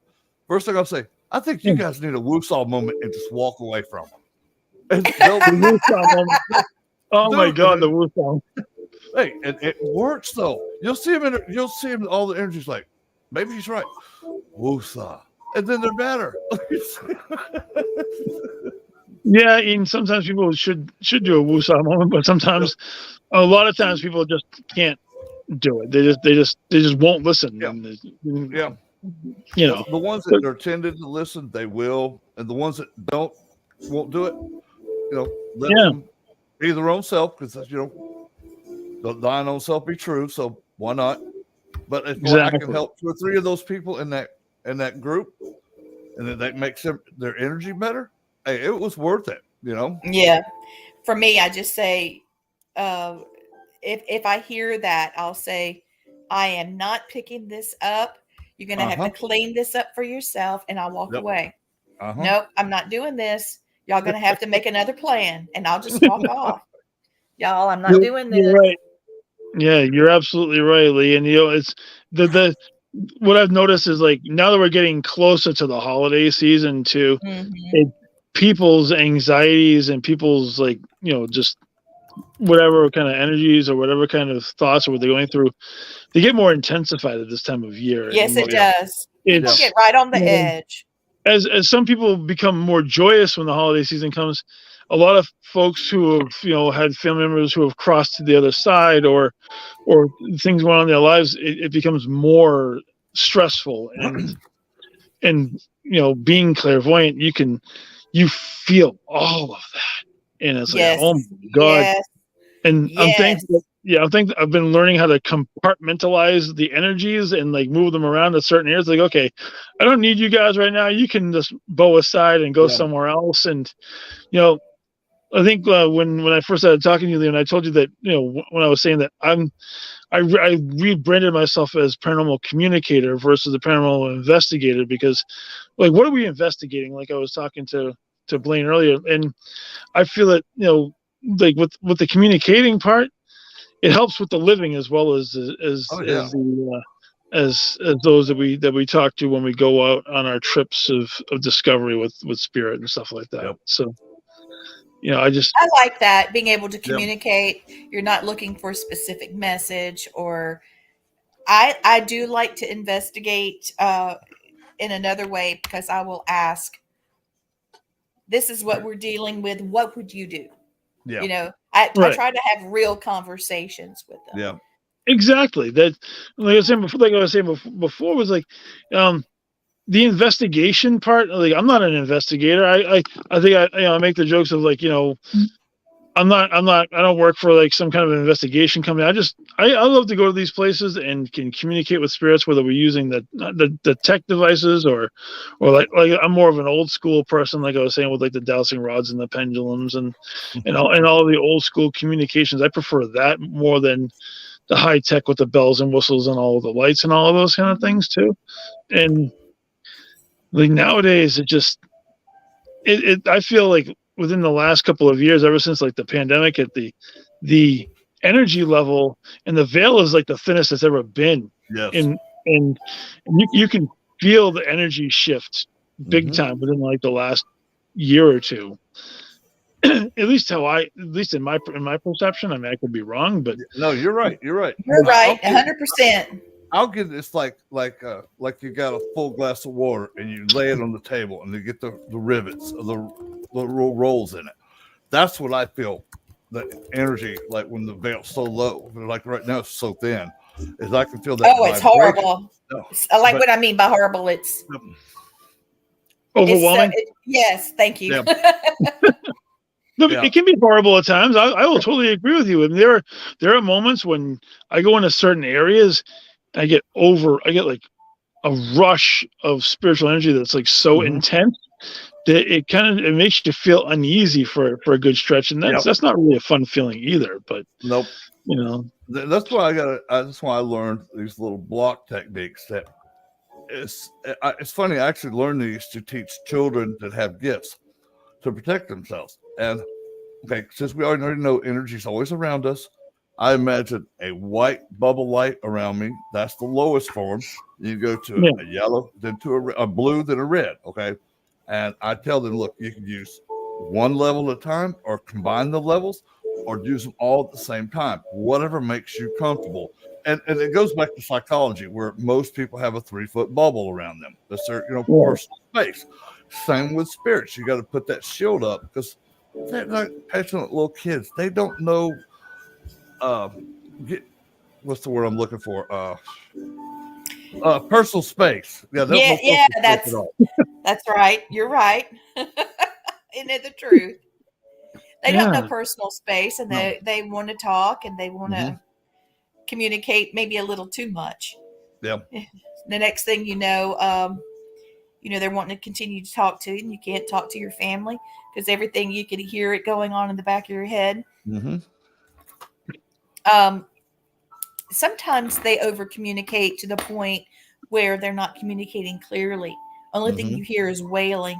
First thing I'll say, I think you guys need a woosah moment and just walk away from them. Oh my God, the woosah. Hey, and it works though. You'll see him. All the energy's like, maybe he's right. Woosah, and then they're better. Yeah, and sometimes people should do a woosah moment, but sometimes, a lot of times, people just can't do it. They just won't listen. Yeah. You know, the ones that are tended to listen, they will, and the ones that won't do it. You know, let them be their own self, because thine own self be true. So why not? But if I can help 2 or 3 of those people in that group, and then that makes their energy better, hey, it was worth it. You know. Yeah, for me, I just say, if I hear that, I'll say, I am not picking this up. You're going to have to clean this up for yourself, and I'll walk away. Nope, I'm not doing this. Y'all going to have to make another plan, and I'll just walk off. Y'all, I'm not doing this. You're right. Yeah, you're absolutely right, Lee. And, you know, it's what I've noticed is, like, now that we're getting closer to the holiday season too, people's anxieties and people's, like, you know, just whatever kind of energies or whatever kind of thoughts or what they're going through, they get more intensified at this time of year. Yes, it does. People get right on the edge. As some people become more joyous when the holiday season comes, a lot of folks who have, you know, had family members who have crossed to the other side or things going on in their lives, it becomes more stressful. And you know, being clairvoyant, you feel all of that, and it's like, oh my God. Yes. And I'm thankful. Yeah, I think I've been learning how to compartmentalize the energies and like move them around to certain areas. Like, okay, I don't need you guys right now. You can just bow aside and go somewhere else. And, you know, I think when I first started talking to you, and I told you that, you know, when I was saying that I rebranded myself as paranormal communicator versus a paranormal investigator, because, like, what are we investigating? Like I was talking to Blaine earlier, and I feel that, you know, like with the communicating part, it helps with the living as well as the as those that we talk to when we go out on our trips of discovery with spirit and stuff like that. Yep. So, I like that, being able to Yep. communicate. You're not looking for a specific message, or I do like to investigate in another way, because I will ask, this is what we're dealing with. What would you do? Yeah. I Right. try to have real conversations with them. Yeah. exactly that. Like I was saying before was like, the investigation part. Like, I'm not an investigator. I think I make the jokes of like, I don't work for like some kind of investigation company. I love to go to these places and can communicate with spirits, whether we're using the tech devices or like I'm more of an old school person, like I was saying, with like the dowsing rods and the pendulums and all the old school communications. I prefer that more than the high tech with the bells and whistles and all of the lights and all of those kind of things too. And like nowadays, I feel like within the last couple of years, ever since like the pandemic, the energy level and the veil is like the thinnest it's ever been. Yes. And you can feel the energy shift big time within like the last year or two. At least in my perception. I mean, I could be wrong, but No, you're right. You're right. You're right, 100%. I'll get this like you got a full glass of water and you lay it on the table and you get the rivets of the rolls in it. That's what I feel. The energy, like when the veil's so low, like right now it's so thin, is I can feel that. Oh, it's horrible. No, what I mean by horrible. It's overwhelming. Yes, thank you. Yeah. No, it can be horrible at times. I will totally agree with you. And there are moments when I go into certain areas, I get like a rush of spiritual energy that's like so intense that it makes you feel uneasy for a good stretch, and that's not really a fun feeling either. But nope, that's why that's why I learned these little block techniques. That it's funny. I actually learned these to teach children that have gifts to protect themselves. And okay, since we already know energy is always around us, I imagine a white bubble light around me. That's the lowest form. You go to a yellow, then to a blue, then a red. Okay. And I tell them, look, you can use one level at a time or combine the levels or use them all at the same time, whatever makes you comfortable. And it goes back to psychology, where most people have a 3-foot bubble around them. That's their, personal space. Same with spirits. You got to put that shield up because they're like petulant little kids. They don't know. What's the word I'm looking for? Personal space. Yeah, that's right. You're right. Isn't it the truth? They don't know personal space, and they want to talk and they want to communicate maybe a little too much. Yeah. The next thing you know, they're wanting to continue to talk to you, and you can't talk to your family because everything you can hear it going on in the back of your head. Sometimes they over communicate to the point where they're not communicating clearly. Only thing you hear is wailing.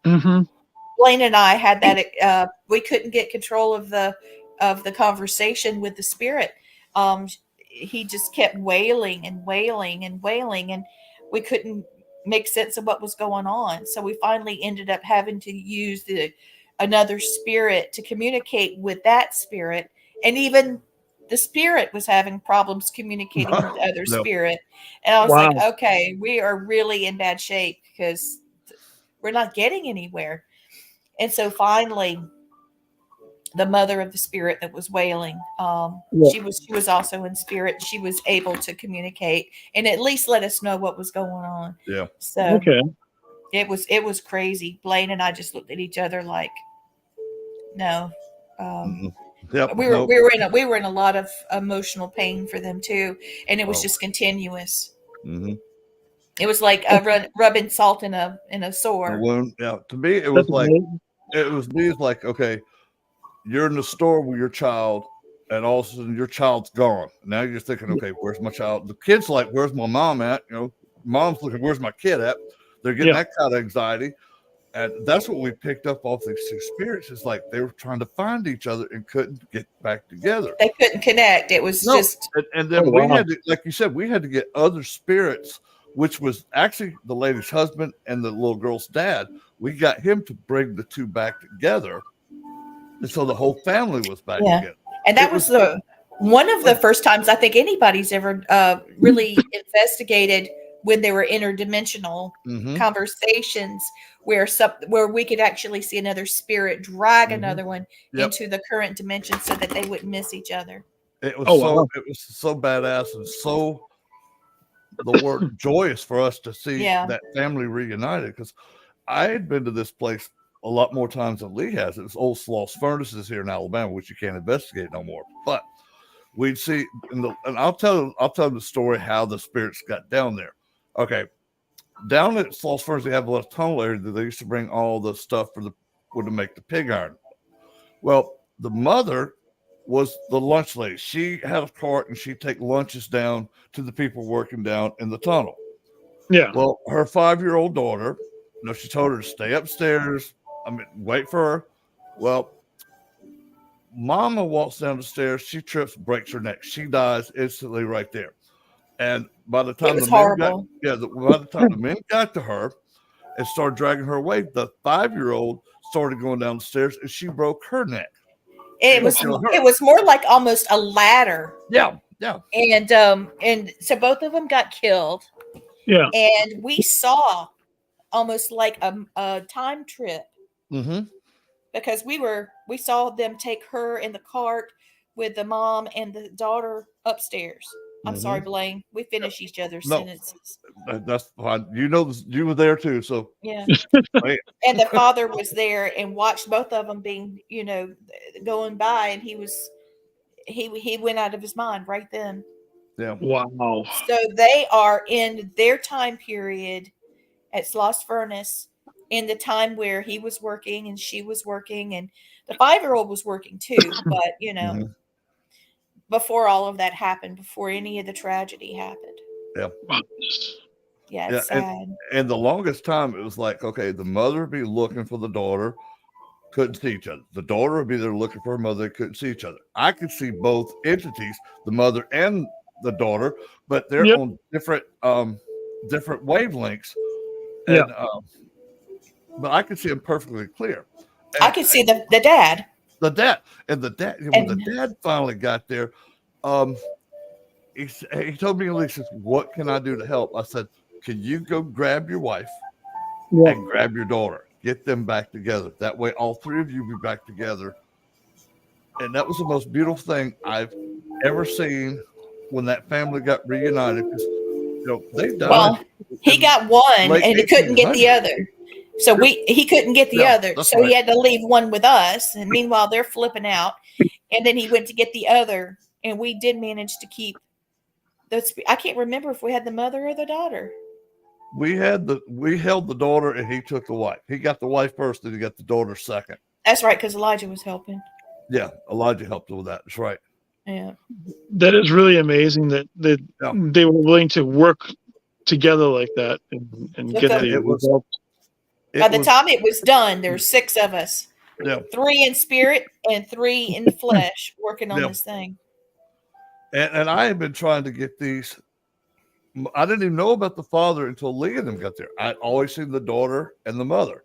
Blaine and I had that. We couldn't get control of the conversation with the spirit. He just kept wailing and wailing and wailing, and we couldn't make sense of what was going on. So we finally ended up having to use another spirit to communicate with that spirit, and even the spirit was having problems communicating with the other spirit. And I was like, okay, we are really in bad shape because we're not getting anywhere. And so finally, the mother of the spirit that was wailing, she was also in spirit. She was able to communicate and at least let us know what was going on. Yeah. So it was crazy. Blaine and I just looked at each other like, no. We were in a lot of emotional pain for them too, and it was just continuous. It was like rubbing salt in a sore. Yeah, to me it was like okay, you're in the store with your child, and all of a sudden your child's gone. Now you're thinking, okay, where's my child? The kid's like, where's my mom at? Mom's looking, where's my kid at? They're getting that kind of anxiety. And that's what we picked up off these two spirits. Is like they were trying to find each other and couldn't get back together. They couldn't connect. It was just And then Oh, we wow. had to, like you said, we had to get other spirits, which was actually the lady's husband and the little girl's dad. We got him to bring the two back together. And so the whole family was back together. And that It was the one of the first times I think anybody's ever really investigated when there were interdimensional conversations where we could actually see another spirit drag another one into the current dimension so that they wouldn't miss each other. It was wow. it was so badass and so the word joyous for us to see that family reunited, because I had been to this place a lot more times than Lee has. It was old Sloss Furnaces here in Alabama, which you can't investigate no more. But we'd see, and I'll tell the story how the spirits got down there. Okay, down at Sloss Furnace, they have a little tunnel area that they used to bring all the stuff to make the pig iron. Well, the mother was the lunch lady. She had a cart and she'd take lunches down to the people working down in the tunnel. Yeah. Well, her 5-year-old daughter, she told her to stay upstairs. Wait for her. Well, Mama walks down the stairs. She trips, breaks her neck. She dies instantly right there. And by the time the men got to her and started dragging her away, the 5-year-old started going down the stairs and she broke her neck. It was more like almost a ladder. Yeah. And so both of them got killed. Yeah. And we saw almost like a time trip. Because we saw them take her in the cart with the mom and the daughter upstairs. I'm sorry, Blaine. We finish each other's sentences. That's fine. You were there too. So yeah. And the father was there and watched both of them being, going by, and he went out of his mind right then. Yeah. Wow. So they are in their time period at Sloss Furnace, in the time where he was working and she was working, and the 5-year-old was working too, but before all of that happened, before any of the tragedy happened. Yeah. Yeah, it's sad. And the longest time it was like, okay, the mother would be looking for the daughter, couldn't see each other. The daughter would be there looking for her mother, couldn't see each other. I could see both entities, the mother and the daughter, but they're on different wavelengths. And, but I could see them perfectly clear. And I could see the dad. The dad. And the dad, when the dad finally got there, he told me, he says, "What can I do to help?" I said, "Can you go grab your wife and grab your daughter? Get them back together. That way all three of you be back together." And that was the most beautiful thing I've ever seen when that family got reunited. Because they died. Well, he got one and he couldn't get the other. So he couldn't get the other. So he had to leave one with us. And meanwhile, they're flipping out. And then he went to get the other. And we did manage to keep those. I can't remember if we had the mother or the daughter. We held the daughter and he took the wife. He got the wife first and he got the daughter second. That's right, because Elijah was helping. Yeah, Elijah helped with that. That's right. Yeah. That is really amazing that they were willing to work together like that and get the result. By the time it was done, there were 6 of us. Yeah. 3 in spirit and 3 in the flesh working on this thing. And I have been trying to get these. I didn't even know about the father until Lee and them got there. I'd always seen the daughter and the mother.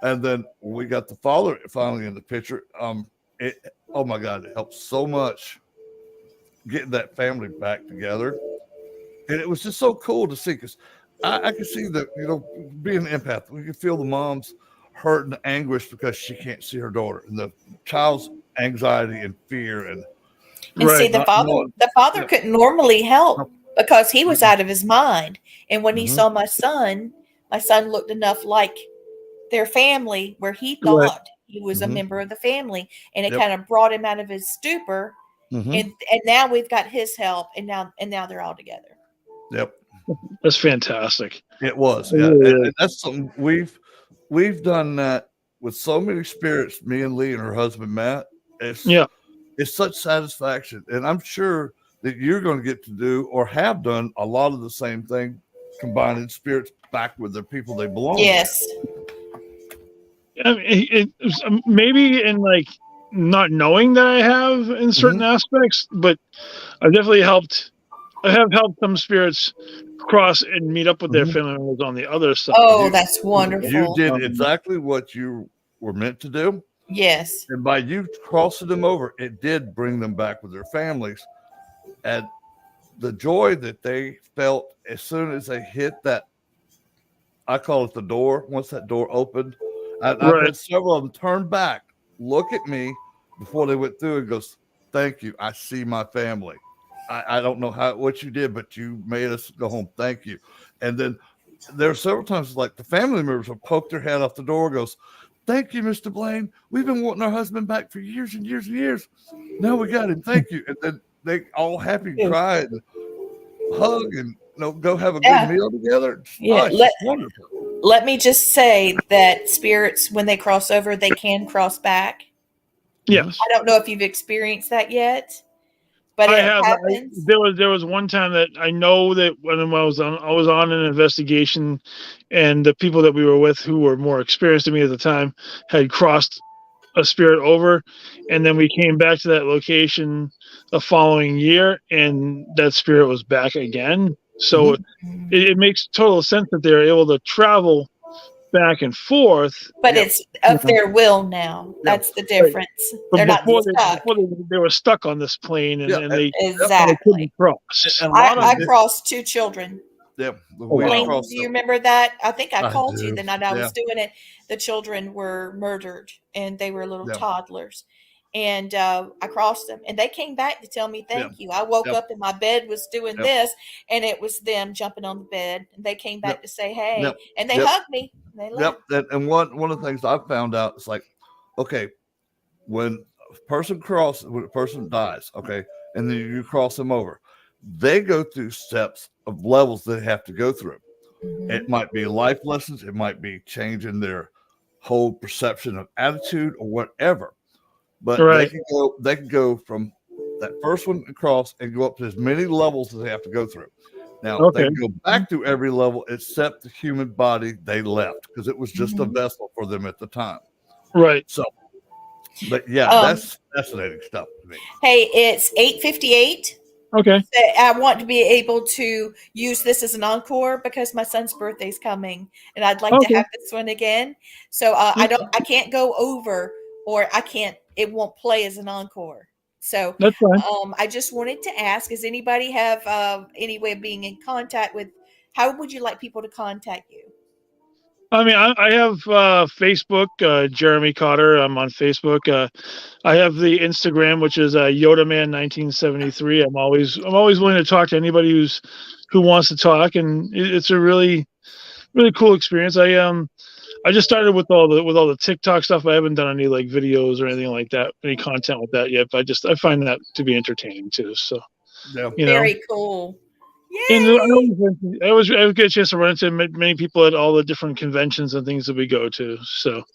And then we got the father finally in the picture. Oh my God, it helped so much getting that family back together. And it was just so cool to see, because I could see that, being an empath, we could feel the mom's hurt and anguish because she can't see her daughter, and the child's anxiety and fear. And see, the father couldn't normally help because he was out of his mind. And when he saw my son looked enough like their family where he thought he was a member of the family, and it kind of brought him out of his stupor. And now we've got his help, and now they're all together. Yep. That's fantastic. It was. Yeah. And that's something we've done that with so many spirits, me and Lee and her husband Matt. It's such satisfaction. And I'm sure that you're going to get to do or have done a lot of the same thing, combining spirits back with the people they belong Yes. to. I mean, maybe in like not knowing that I have in certain aspects, but I've definitely helped. I have helped some spirits cross and meet up with their family members on the other side. Oh, that's You wonderful. did exactly what you were meant to do. Yes. And by you crossing them over, it did bring them back with their families. And the joy that they felt as soon as they hit that, I call it the door, once that door opened, I've had several of them turn back, look at me before they went through and goes, thank you. I see my family. I don't know what you did, but you made us go home. Thank you. And then there are several times like the family members will poke their head off the door, goes, thank you, Mr. Blaine. We've been wanting our husband back for years and years and years. Now we got him. Thank you. And then they all happy and cry and hug and go have a good meal together. Yeah. It's wonderful. Let me just say that spirits, when they cross over, they can cross back. Yes. I don't know if you've experienced that yet, but I it have. happens. There was one time that I know that when I was on an investigation, and the people that we were with who were more experienced than me at the time had crossed a spirit over, and then we came back to that location the following year, and that spirit was back again. So it makes total sense that they're able to travel back and forth. But it's of their will now. That's the difference. But They're not before stuck. they were stuck on this plane, and they Exactly. couldn't cross. I crossed 2 children. Yeah. Blaine, do you remember that? I think I called do. you the night I was doing it. The children were murdered, and they were little toddlers. And I crossed them, and they came back to tell me thank you. I woke up and my bed was doing this, and it was them jumping on the bed. And they came back to say hey, and they hugged me. They left. And one of the things I've found out is like, okay, when a person dies, okay, and then you cross them over, they go through steps of levels they have to go through. It might be life lessons, it might be changing their whole perception of attitude or whatever. But they can go from that first one across and go up to as many levels as they have to go through. Now they can go back through every level except the human body they left, because it was just a vessel for them at the time. Right. So, but that's fascinating stuff to me. Hey, it's 8:58. Okay. I want to be able to use this as an encore because my son's birthday is coming, and I'd like to have this one again. So I can't go over, or it won't play as an encore. So that's fine. I just wanted to ask, does anybody have any way of being in contact with, how would you like people to contact you? I mean, I have Facebook, Jeremy Cotter. I'm on Facebook. I have the Instagram, which is YodaMan1973. I'm always willing to talk to anybody who wants to talk, and it's a really, really cool experience. I just started with all the TikTok stuff. I haven't done any like videos or anything like that, any content with that yet. But I find that to be entertaining too. So very cool. And I always get a chance to run into many people at all the different conventions and things that we go to. So,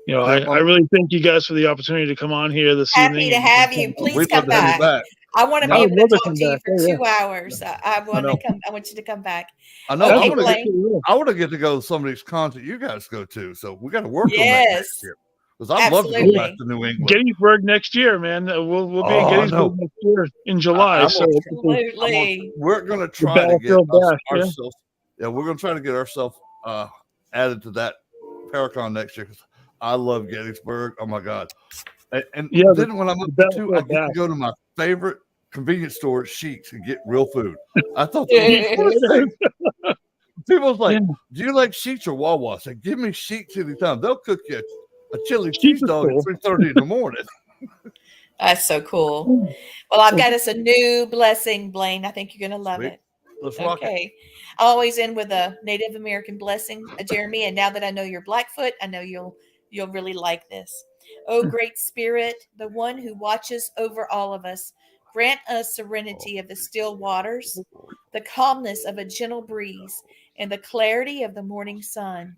I really thank you guys for the opportunity to come on here this evening. Happy to have you. Please come back. I want to be able to talk to you for 2 hours. I want you to come back. I know. Okay, I want to get to go to some of these cons that you guys go to. So we got to work on that next year. Because I'd love to go back to New England. Gettysburg next year, man. We'll be in Gettysburg next year in July. Absolutely. We're going to try to get ourselves. Yeah, we're going to try to get ourselves added to that Paracon next year. Because I love Gettysburg. Oh my God! And then when I'm up there too, I get to go to my favorite convenience store, Sheetz, and get real food. I thought people's like, do you like Sheetz or Wawa? I said, give me Sheetz anytime. They'll cook you a chili cheese dog at 3:30 in the morning. That's so cool. Well, I've got us a new blessing, Blaine. I think you're going to love it. Let's rock it. I always end with a Native American blessing, Jeremy. And now that I know you're Blackfoot, I know you'll really like this. Oh, great spirit, the one who watches over all of us, grant us serenity of the still waters, the calmness of a gentle breeze, and the clarity of the morning sun.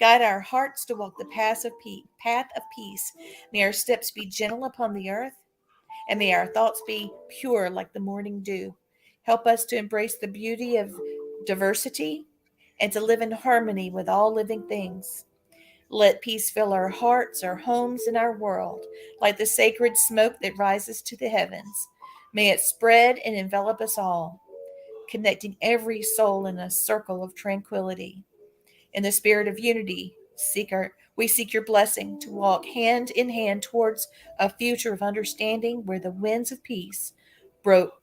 Guide our hearts to walk the path of peace. May our steps be gentle upon the earth, and may our thoughts be pure like the morning dew. Help us to embrace the beauty of diversity and to live in harmony with all living things. Let peace fill our hearts, our homes, and our world, like the sacred smoke that rises to the heavens. May it spread and envelop us all, connecting every soul in a circle of tranquility. In the spirit of unity, we seek your blessing to walk hand in hand towards a future of understanding where the winds of peace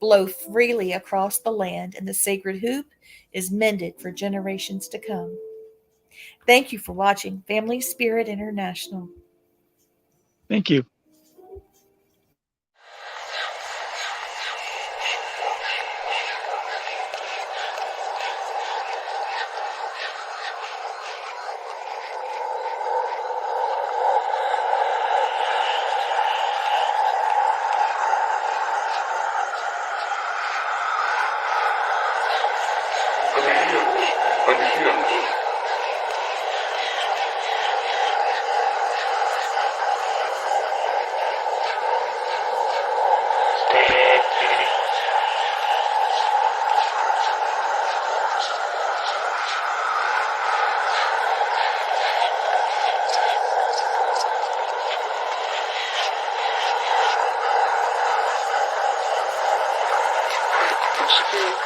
blow freely across the land and the sacred hoop is mended for generations to come. Thank you for watching Family Spirit International. Thank you. Spirit